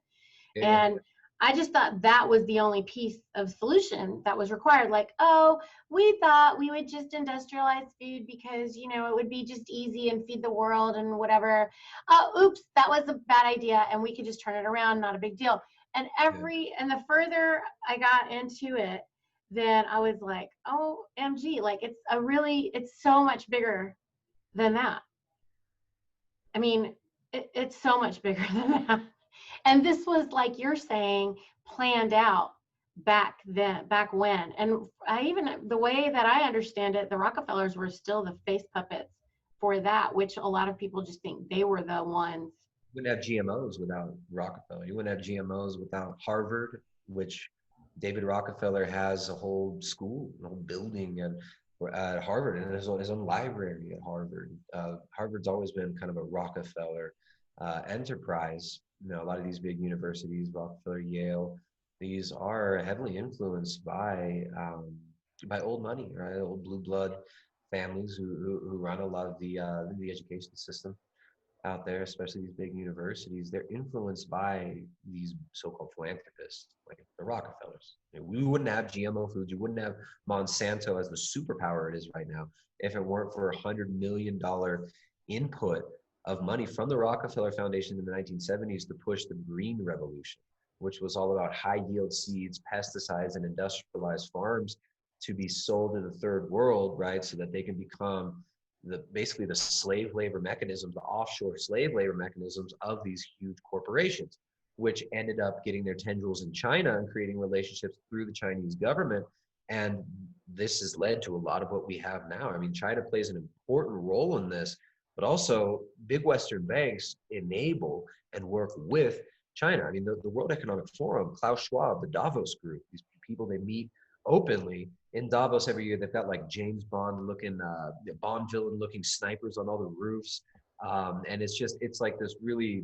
Yeah. And I just thought that was the only piece of solution that was required. Like, oh, we thought we would just industrialize food because, you know, it would be just easy and feed the world and whatever. Oops, that was a bad idea. And we could just turn it around. Not a big deal. And and the further I got into it, then I was like, oh, MG, like it's so much bigger than that. I mean, it's so much bigger than that. And this was, like you're saying, planned out back when. And the way that I understand it, the Rockefellers were still the face puppets for that, which a lot of people just think they were the ones. You wouldn't have GMOs without Rockefeller. You wouldn't have GMOs without Harvard, which David Rockefeller has a whole school, a whole building at Harvard, and his own library at Harvard. Harvard's always been kind of a Rockefeller enterprise. You know, a lot of these big universities, Rockefeller, Yale, these are heavily influenced by old money, right? Old blue blood families who run a lot of the education system out there, especially these big universities. They're influenced by these so-called philanthropists, like the Rockefellers. You know, we wouldn't have GMO foods. You wouldn't have Monsanto as the superpower it is right now if it weren't for $100 million input of money from the Rockefeller Foundation in the 1970s to push the Green Revolution, which was all about high yield seeds, pesticides, and industrialized farms to be sold in the third world, right? So that they can become basically the slave labor mechanisms, the offshore slave labor mechanisms of these huge corporations, which ended up getting their tendrils in China and creating relationships through the Chinese government. And this has led to a lot of what we have now. I mean, China plays an important role in this, but also big Western banks enable and work with China. I mean, the World Economic Forum, Klaus Schwab, the Davos group, these people, they meet openly in Davos every year. They've got like James Bond looking, Bond villain looking snipers on all the roofs. And it's like this really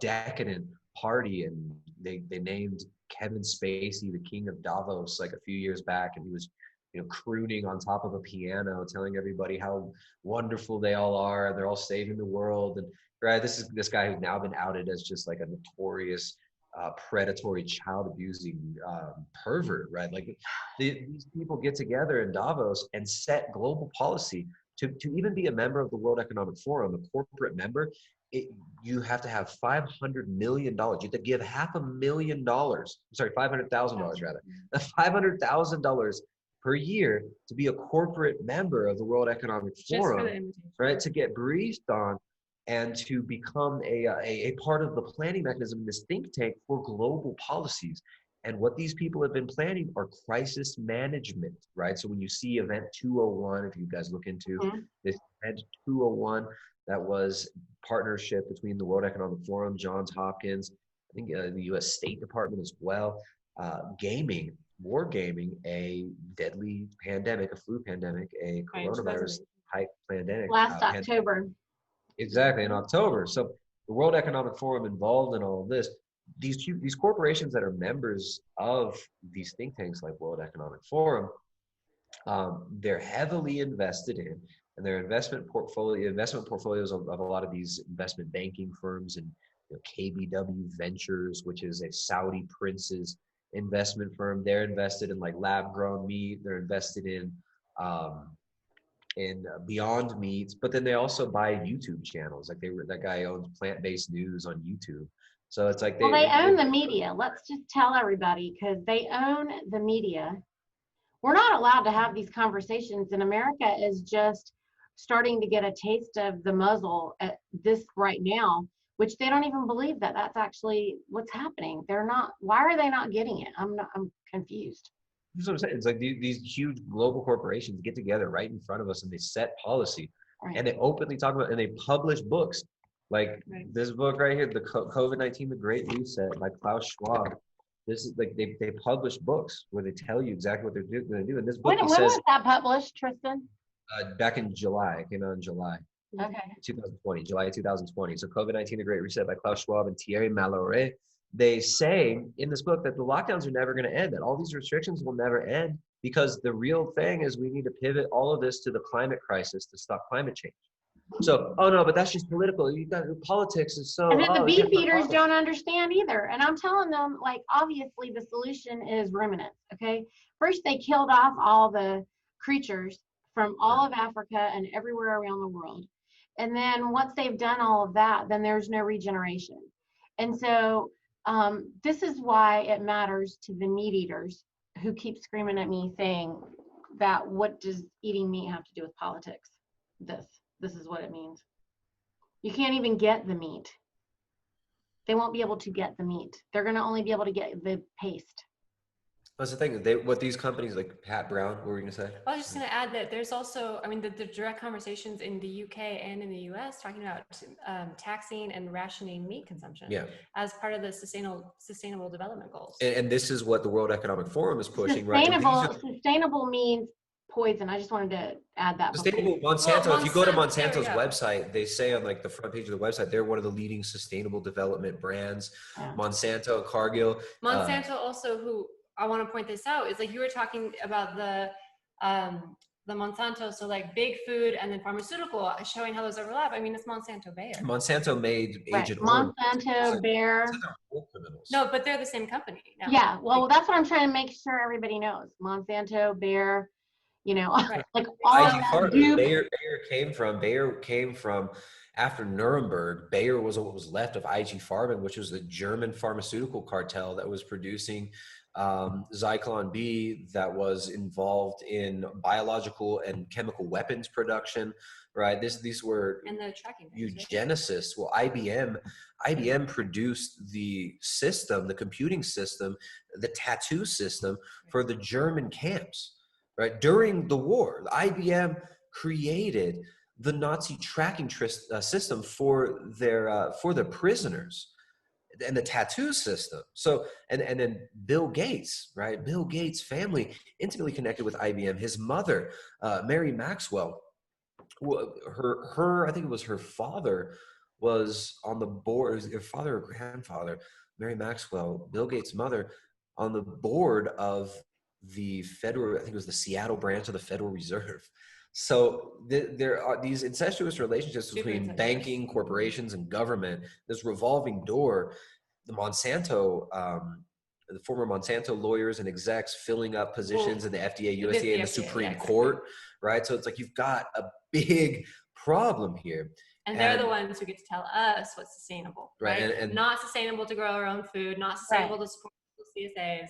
decadent party. And they named Kevin Spacey the king of Davos like a few years back. And he was, you know, crooning on top of a piano, telling everybody how wonderful they all are, and they're all saving the world. And right, this is this guy who's now been outed as just like a notorious predatory, child abusing pervert, right? Like these people get together in Davos and set global policy. To even be a member of the World Economic Forum, a corporate member, you have to have $500 million. You have to give $500,000 rather, $500,000 per year to be a corporate member of the World Economic Just for the Forum, invitation. right? To get briefed on and to become a part of the planning mechanism, this think tank for global policies. And what these people have been planning are crisis management, right? So when you see Event 201, if you guys look into this Event 201, that was partnership between the World Economic Forum, Johns Hopkins, I think the U.S. State Department as well, wargaming a deadly pandemic, a flu pandemic, a coronavirus type pandemic. Last October. Exactly, in October. So the World Economic Forum involved in all of this. These corporations that are members of these think tanks like World Economic Forum, they're heavily invested in, and their investment portfolios of a lot of these investment banking firms and KBW Ventures, which is a Saudi prince's investment firm. They're invested in like lab grown meat. They're invested in Beyond Meats, but then they also buy YouTube channels. Like that guy owns plant-based news on YouTube. So it's like they own the media. Let's just tell everybody, because they own the media. We're not allowed to have these conversations, and America is just starting to get a taste of the muzzle at this right now, which they don't even believe that that's actually what's happening. They're not. Why are they not getting it? I'm confused. That's what I'm saying. It's like these huge global corporations get together right in front of us and they set policy, and they openly talk about, and they publish books. Like this book right here, the COVID-19, The Great Reset by Klaus Schwab. This is like they publish books where they tell you exactly what they're going to do. And this book when was that published, Tristan? Back in July. It came out in July. Okay. 2020, July 2020. So COVID-19, The Great Reset by Klaus Schwab and Thierry Malloret. They say in this book that the lockdowns are never going to end, that all these restrictions will never end, because the real thing is we need to pivot all of this to the climate crisis to stop climate change. So, oh no, but that's just political. You got politics is so. And then the beef eaters don't understand either. And I'm telling them, like, obviously the solution is ruminants. Okay, first they killed off all the creatures from all of Africa and everywhere around the world, and then once they've done all of that, then there's no regeneration. And so this is why it matters to the meat eaters who keep screaming at me saying that what does eating meat have to do with politics? This is what it means. You can't even get the meat. They won't be able to get the meat. They're going to only be able to get the paste. That's the thing. What these companies like Pat Brown, what were we going to say? I was just going to add that there's also, I mean, the direct conversations in the UK and in the US talking about taxing and rationing meat consumption as part of the sustainable development goals. And this is what the World Economic Forum is pushing, Sustainable means poison. I just wanted to add that. Sustainable Monsanto. If you go to Monsanto's website, they say on like the front page of the website, they're one of the leading sustainable development brands. Yeah. Monsanto, Cargill. Monsanto also, who I want to point this out, is like you were talking about the Monsanto, so like big food and then pharmaceutical, showing how those overlap. I mean, it's Monsanto Bayer. Monsanto made Agent Monsanto Bayer. No, but they're the same company now. Yeah, well, that's what I'm trying to make sure everybody knows. Monsanto, Bayer, you know, like all of that. Bayer came from after Nuremberg. Bayer was what was left of IG Farben, which was the German pharmaceutical cartel that was producing Zyklon B, that was involved in biological and chemical weapons production, right? These were and the tracking eugenicists. Well, IBM produced the system, the computing system, the tattoo system for the German camps, right? During the war, IBM created the Nazi tracking system for their prisoners. And the tattoo system. So, and then Bill Gates, right? Bill Gates' family intimately connected with IBM. His mother, Mary Maxwell, I think it was her father was on the board, her father or grandfather, Mary Maxwell, Bill Gates' mother, on the board of the federal, I think it was the Seattle branch of the Federal Reserve. So there are these incestuous relationships between banking, corporations, and government, this revolving door. The Monsanto, the former Monsanto lawyers and execs filling up positions in the FDA, USDA, and the Supreme Court, right? So it's like you've got a big problem here. And they're the ones who get to tell us what's sustainable, right? And not sustainable to grow our own food, not sustainable to support CSAs,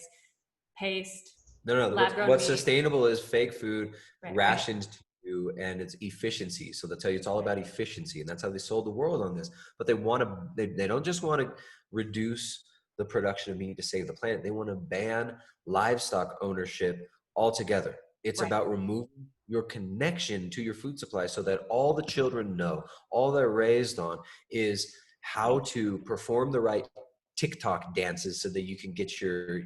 paste. No. lab-grown What's meat. sustainable is fake food Right. rationed to you, and it's efficiency. So they'll tell you it's all about efficiency, and that's how they sold the world on this. But they want to. They don't just want to reduce the production of meat to save the planet. They want to ban livestock ownership altogether. It's Right. about removing your connection to your food supply, so that all the children know, all they're raised on is how to perform the right TikTok dances so that you can get your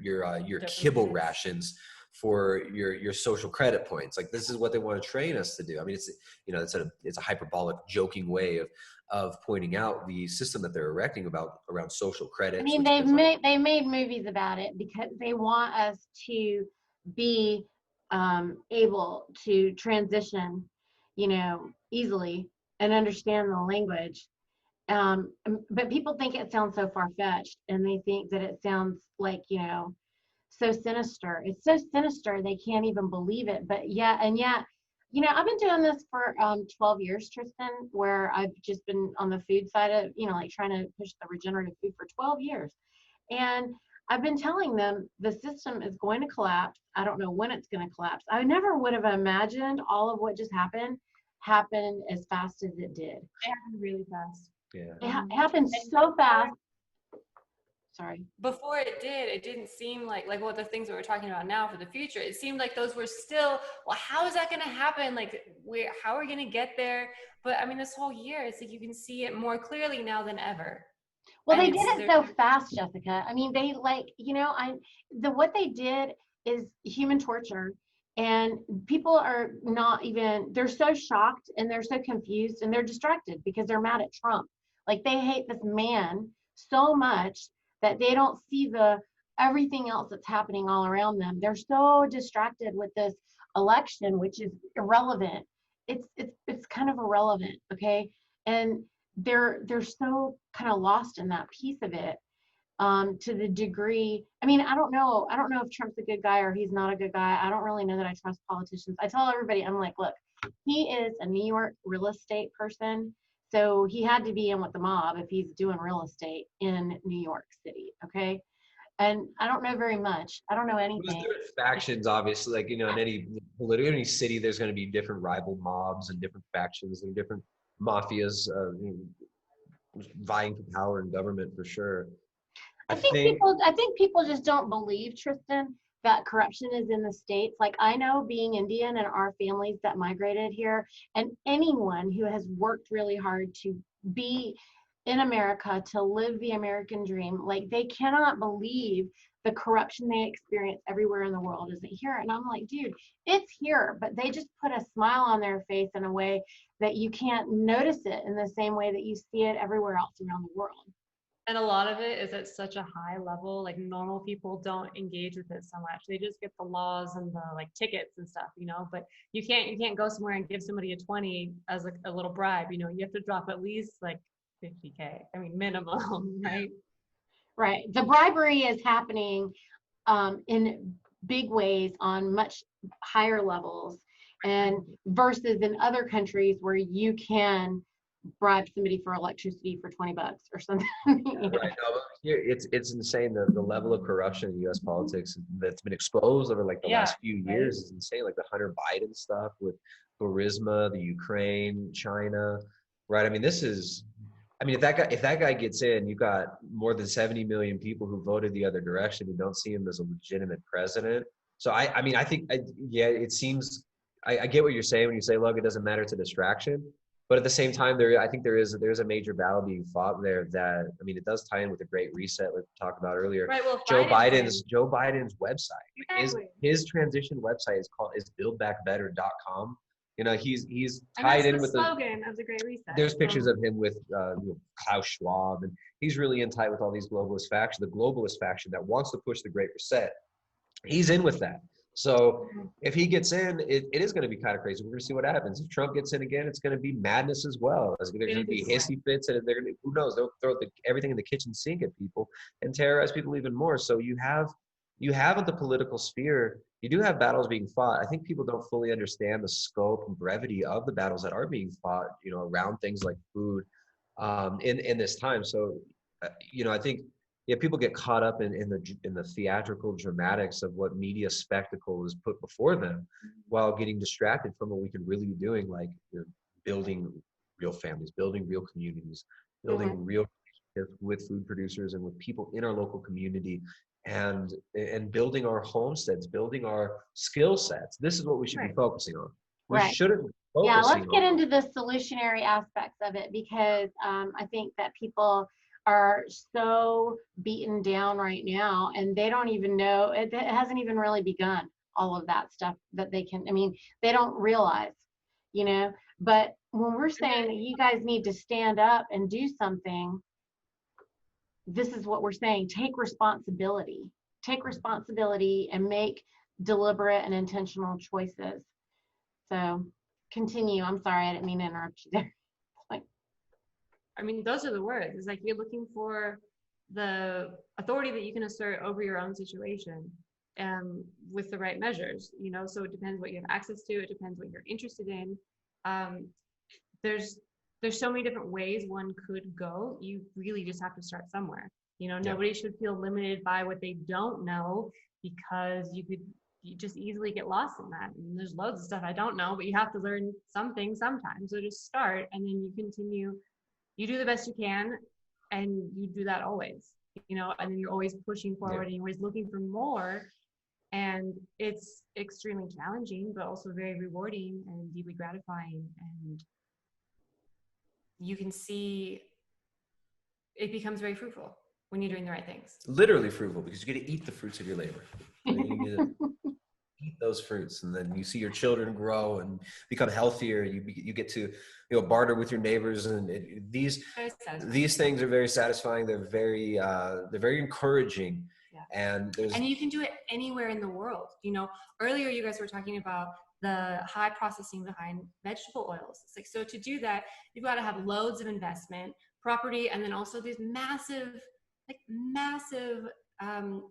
kibble Doses. rations for your social credit points. Like, this is what they want to train us to do. I mean, it's, you know, it's a hyperbolic, joking way of pointing out the system that they're erecting around social credits. I mean, they made movies about it because they want us to be able to transition, you know, easily and understand the language. But people think it sounds so far-fetched, and they think that it sounds like, you know, so sinister. It's so sinister they can't even believe it. But yeah, you know, I've been doing this for 12 years, Tristan, where I've just been on the food side of, you know, like trying to push the regenerative food for 12 years. And I've been telling them the system is going to collapse. I don't know when it's going to collapse. I never would have imagined all of what just happened as fast as it did. It happened really fast. Yeah. It happened so fast. Sorry. Before it did, it didn't seem like what the things that we're talking about now for the future. It seemed like those were still, well, how is that going to happen? Like, how are we going to get there? But I mean, this whole year, it's like you can see it more clearly now than ever. Well, they did it so fast, Jessica. I mean, they, like, you know, what they did is human torture, and people are not even, they're so shocked and they're so confused and they're distracted because they're mad at Trump. Like, they hate this man so much that they don't see everything else that's happening all around them. They're so distracted with this election, which is irrelevant. It's kind of irrelevant, okay? And they're so kind of lost in that piece of it, to the degree. I mean, I don't know if Trump's a good guy or he's not a good guy. I don't really know that I trust politicians. I tell everybody, I'm like, look, he is a New York real estate person. So he had to be in with the mob if he's doing real estate in New York City, okay? And I don't know very much. I don't know anything. There's different factions, obviously. Like, you know, in any city, there's going to be different rival mobs and different factions and different mafias vying for power in government, for sure. I think people just don't believe, Tristan, that corruption is in the States. Like, I know, being Indian and our families that migrated here, and anyone who has worked really hard to be in America, to live the American dream, like, they cannot believe the corruption they experience everywhere in the world isn't here. And I'm like, dude, it's here, but they just put a smile on their face in a way that you can't notice it in the same way that you see it everywhere else around the world. And a lot of it is at such a high level, like normal people don't engage with it so much. They just get the laws and the like tickets and stuff, you know, but you can't go somewhere and give somebody a 20 as a little bribe, you know, you have to drop at least like 50K. I mean, minimum, right? Right. The bribery is happening in big ways on much higher levels, and versus in other countries where you can bribe somebody for electricity for $20 or something. You know? Right. No, here it's insane, the level of corruption in U.S. politics that's been exposed over like the last few years is insane. Like the Hunter Biden stuff with Burisma, the Ukraine, China, right? I mean, if that guy gets in, you've got more than 70 million people who voted the other direction who don't see him as a legitimate president. So I think it seems, I get what you're saying when you say, look, it doesn't matter, it's a distraction. But at the same time, I think there's a major battle being fought there that, I mean, it does tie in with the Great Reset like we talked about earlier. Right, well, Joe Biden's website, exactly. his transition website is buildbackbetter.com. You know, he's tied in with the slogan of the Great Reset. There's pictures of him with Klaus Schwab, and he's really in tight with all these globalist factions. The globalist faction that wants to push the Great Reset, he's in with that. So if he gets in, it is going to be kind of crazy. We're going to see what happens. If Trump gets in again, it's going to be madness as well. There's going to be hissy fits, and they're going to, who knows, they'll throw everything in the kitchen sink at people and terrorize people even more. So you have in the political sphere, you do have battles being fought. I think people don't fully understand the scope and brevity of the battles that are being fought, you know, around things like food in this time. So, you know, I think yeah, people get caught up in the theatrical dramatics of what media spectacle is put before them, while getting distracted from what we could really be doing, like, building real families, building real communities, Mhm. building real relationships with food producers and with people in our local community, and building our homesteads, building our skill sets. This is what we should be Right. focusing on. We Right. shouldn't be Yeah, let's focusing get on. into the solutionary aspects of it, because I think that people are so beaten down right now, and they don't even know, it hasn't even really begun, all of that stuff that they can, I mean, they don't realize, you know. But when we're saying that you guys need to stand up and do something, this is what we're saying: take responsibility. Take responsibility and make deliberate and intentional choices. So continue. I'm sorry, I didn't mean to interrupt you there. Like, I mean, those are the words. It's like you're looking for the authority that you can assert over your own situation, with the right measures, so it depends what you have access to. It depends what you're interested in. Um, there's so many different ways one could go. You really just have to start somewhere. Nobody should feel limited by what they don't know, because you just easily get lost in that. And there's loads of stuff I don't know, but you have to learn something sometimes. So just start, and then you continue. You do the best you can, and you do that always, and then you're always pushing forward, and you're always looking for more. And it's extremely challenging, but also very rewarding and deeply gratifying. And you can see it becomes very fruitful when you're doing the right things. Literally fruitful, because you get to eat the fruits of your labor. You get to eat those fruits, and then you see your children grow and become healthier. You get to barter with your neighbors, and these things are very satisfying. They're very encouraging. Yeah. And you can do it anywhere in the world. Earlier you guys were talking about the high processing behind vegetable oils. It's like, so to do that, you've got to have loads of investment, property, and then also these massive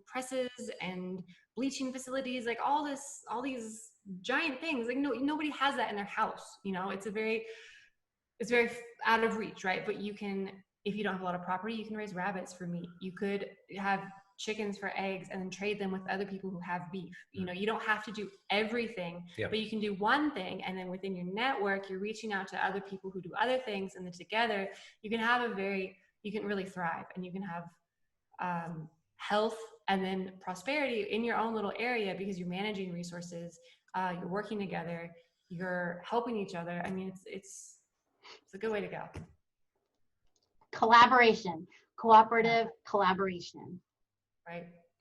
presses and bleaching facilities, like all these giant things. Like nobody has that in their house. It's very out of reach, right? But you can, if you don't have a lot of property, you can raise rabbits for meat. You could have chickens for eggs and then trade them with other people who have beef. You don't have to do everything, but you can do one thing, and then within your network, you're reaching out to other people who do other things, and then together you can have you can really thrive, and you can have health and then prosperity in your own little area, because you're managing resources, you're working together, you're helping each other. I mean, it's a good way to go. Collaboration, cooperative collaboration.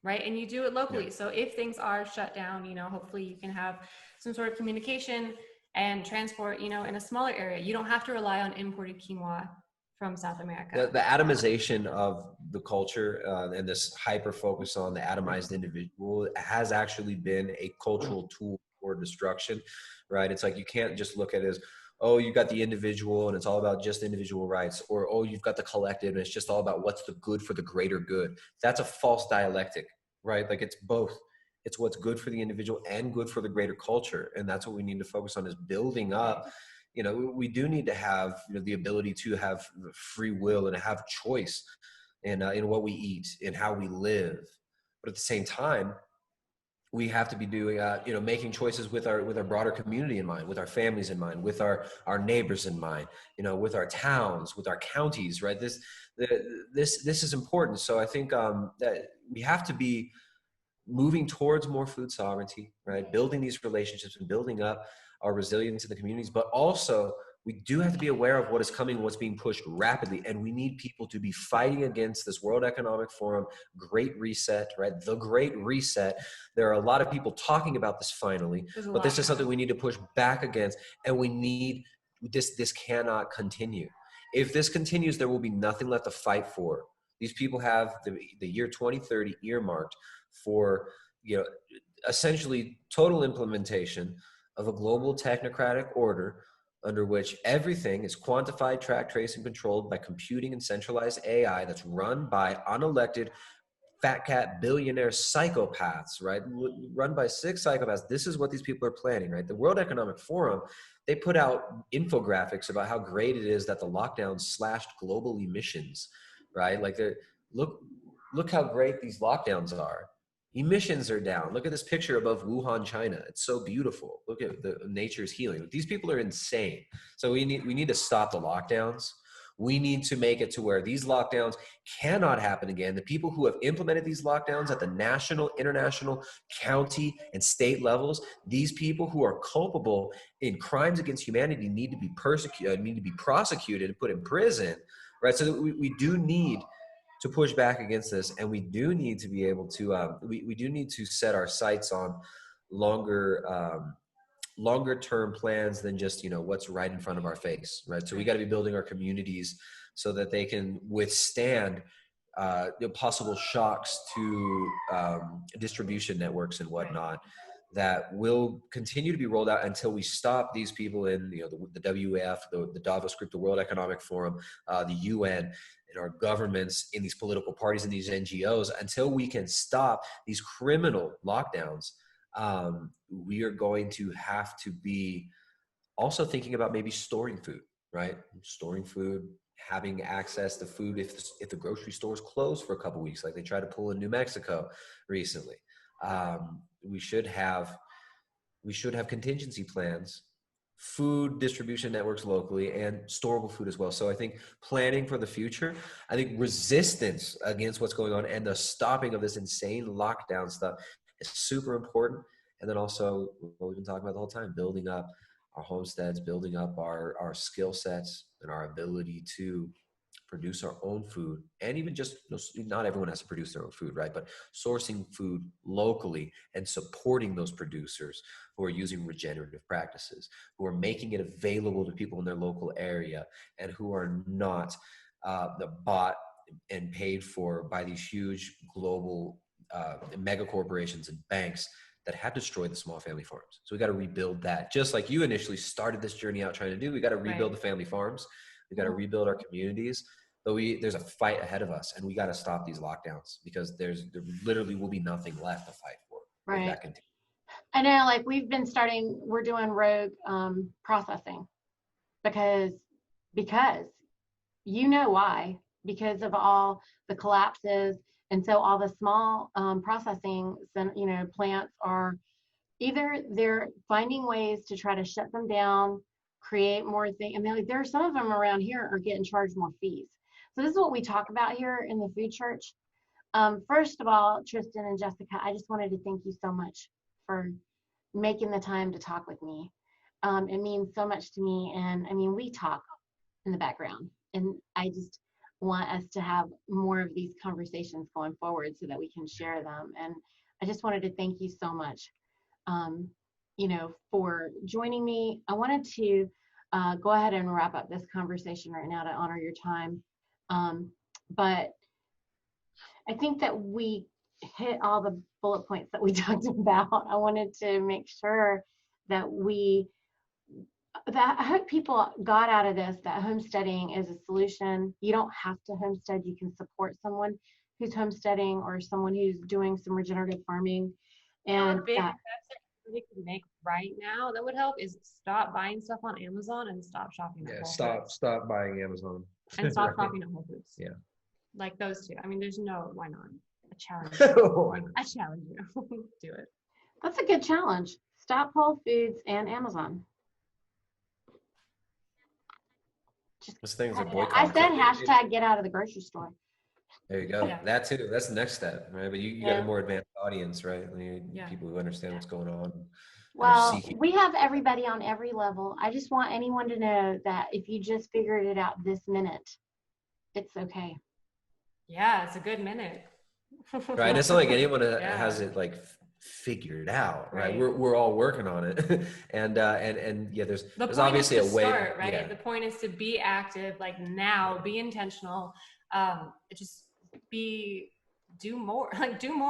Right. And you do it locally. So if things are shut down, hopefully you can have some sort of communication and transport, in a smaller area. You don't have to rely on imported quinoa from South America. The atomization of the culture, and this hyper focus on the atomized individual has actually been a cultural tool for destruction, right? It's like, you can't just look at it as, oh, you got the individual and it's all about just individual rights, or, oh, you've got the collective and it's just all about what's the good for the greater good. That's a false dialectic, right? Like, it's both. It's what's good for the individual and good for the greater culture. And that's what we need to focus on, is building up. We do need to have the ability to have free will and to have choice in what we eat and how we live. But at the same time, we have to be doing, making choices with our broader community in mind, with our families in mind, with our neighbors in mind, with our towns, with our counties, right? This is important. So I think that we have to be moving towards more food sovereignty, right? Building these relationships and building up our resilience in the communities, but also we do have to be aware of what is coming, what's being pushed rapidly. And we need people to be fighting against this World Economic Forum Great Reset, right? The Great Reset. There are a lot of people talking about this finally, but this is something we need to push back against. And we need this cannot continue. If this continues, there will be nothing left to fight for. These people have the year 2030 earmarked for, essentially total implementation of a global technocratic order under which everything is quantified, tracked, traced, and controlled by computing and centralized AI that's run by unelected fat cat billionaire psychopaths, right? Run by 6 psychopaths. This is what these people are planning, right? The World Economic Forum, they put out infographics about how great it is that the lockdown slashed global emissions, right? Like, look look how great these lockdowns are. Emissions are down. Look at this picture above Wuhan, China. It's so beautiful. Look at the nature's healing. These people are insane. So we need to stop the lockdowns. We need to make it to where these lockdowns cannot happen again. The people who have implemented these lockdowns at the national, international, county, and state levels, these people who are culpable in crimes against humanity need to be persecuted, need to be prosecuted and put in prison, right? So that we do need to push back against this, and we do need to be able to we do need to set our sights on longer term plans than just what's right in front of our face, right? So we got to be building our communities so that they can withstand possible shocks to distribution networks and whatnot that will continue to be rolled out until we stop these people in the WEF, the Davos Group, the World Economic Forum, the UN, and our governments, in these political parties and these NGOs. Until we can stop these criminal lockdowns, we are going to have to be also thinking about maybe storing food, right? Storing food, having access to food if the grocery stores closed for a couple of weeks, like they tried to pull in New Mexico recently. We should have contingency plans, food distribution networks locally, and storable food as well. So I think planning for the future, I think resistance against what's going on and the stopping of this insane lockdown stuff is super important. And then also what we've been talking about the whole time, building up our homesteads, building up our skill sets and our ability to produce our own food. And even just, not everyone has to produce their own food, right? But sourcing food locally and supporting those producers who are using regenerative practices, who are making it available to people in their local area, and who are not bought and paid for by these huge global mega corporations and banks that have destroyed the small family farms. So we got to rebuild that. Just like you initially started this journey out trying to do, we got to rebuild the family farms. We got to rebuild our communities. But there's a fight ahead of us, and we got to stop these lockdowns, because there literally will be nothing left to fight for. Right. I know, like we're doing rogue processing because you know why, because of all the collapses. And so all the small processing, plants are either they're finding ways to try to shut them down, create more things. I mean, like there are some of them around here are getting charged more fees. So this is what we talk about here in the food church. First of all, Tristan and Jessica, I just wanted to thank you so much for making the time to talk with me. It means so much to me. And I mean, we talk in the background, and I just want us to have more of these conversations going forward so that we can share them. And I just wanted to thank you so much, for joining me. I wanted to go ahead and wrap up this conversation right now to honor your time. But I think that we hit all the bullet points that we talked about. I wanted to make sure that I hope people got out of this that homesteading is a solution. You don't have to homestead. You can support someone who's homesteading or someone who's doing some regenerative farming. And big we can make right now that would help is stop buying stuff on Amazon and stop shopping at Whole Foods. Stop buying Amazon. And stop shopping at Whole Foods. Yeah. Like those two. I mean, why not? A challenge. I challenge you. Do it. That's a good challenge. Stop Whole Foods and Amazon. Those things are boycotted. I said hashtag get out of the grocery store. There you go. Yeah. That too. That's the next step, right? But you got a more advanced audience, right? People who understand what's going on. Well, we have everybody on every level. I just want anyone to know that if you just figured it out this minute, it's okay. Yeah, it's a good minute. Right. It's not like anyone has it like figured out, right? We're all working on it. and there's obviously a way start, right? Yeah. The point is to be active, like now, be intentional. Just do more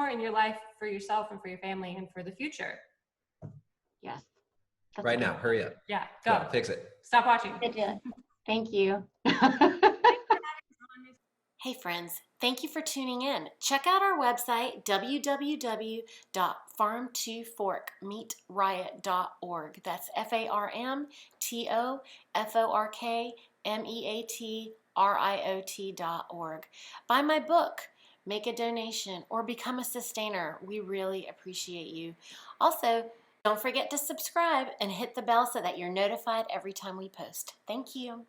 in your life for yourself and for your family and for the future. Yes. Right now, hurry up. Yeah, go. Fix it. Stop watching. Thank you. Hey friends, thank you for tuning in. Check out our website, www.farm2forkmeatriot.org. That's FARMTOFORKMEATRIOT.org. Buy my book, make a donation, or become a sustainer. We really appreciate you. Also, don't forget to subscribe and hit the bell so that you're notified every time we post. Thank you.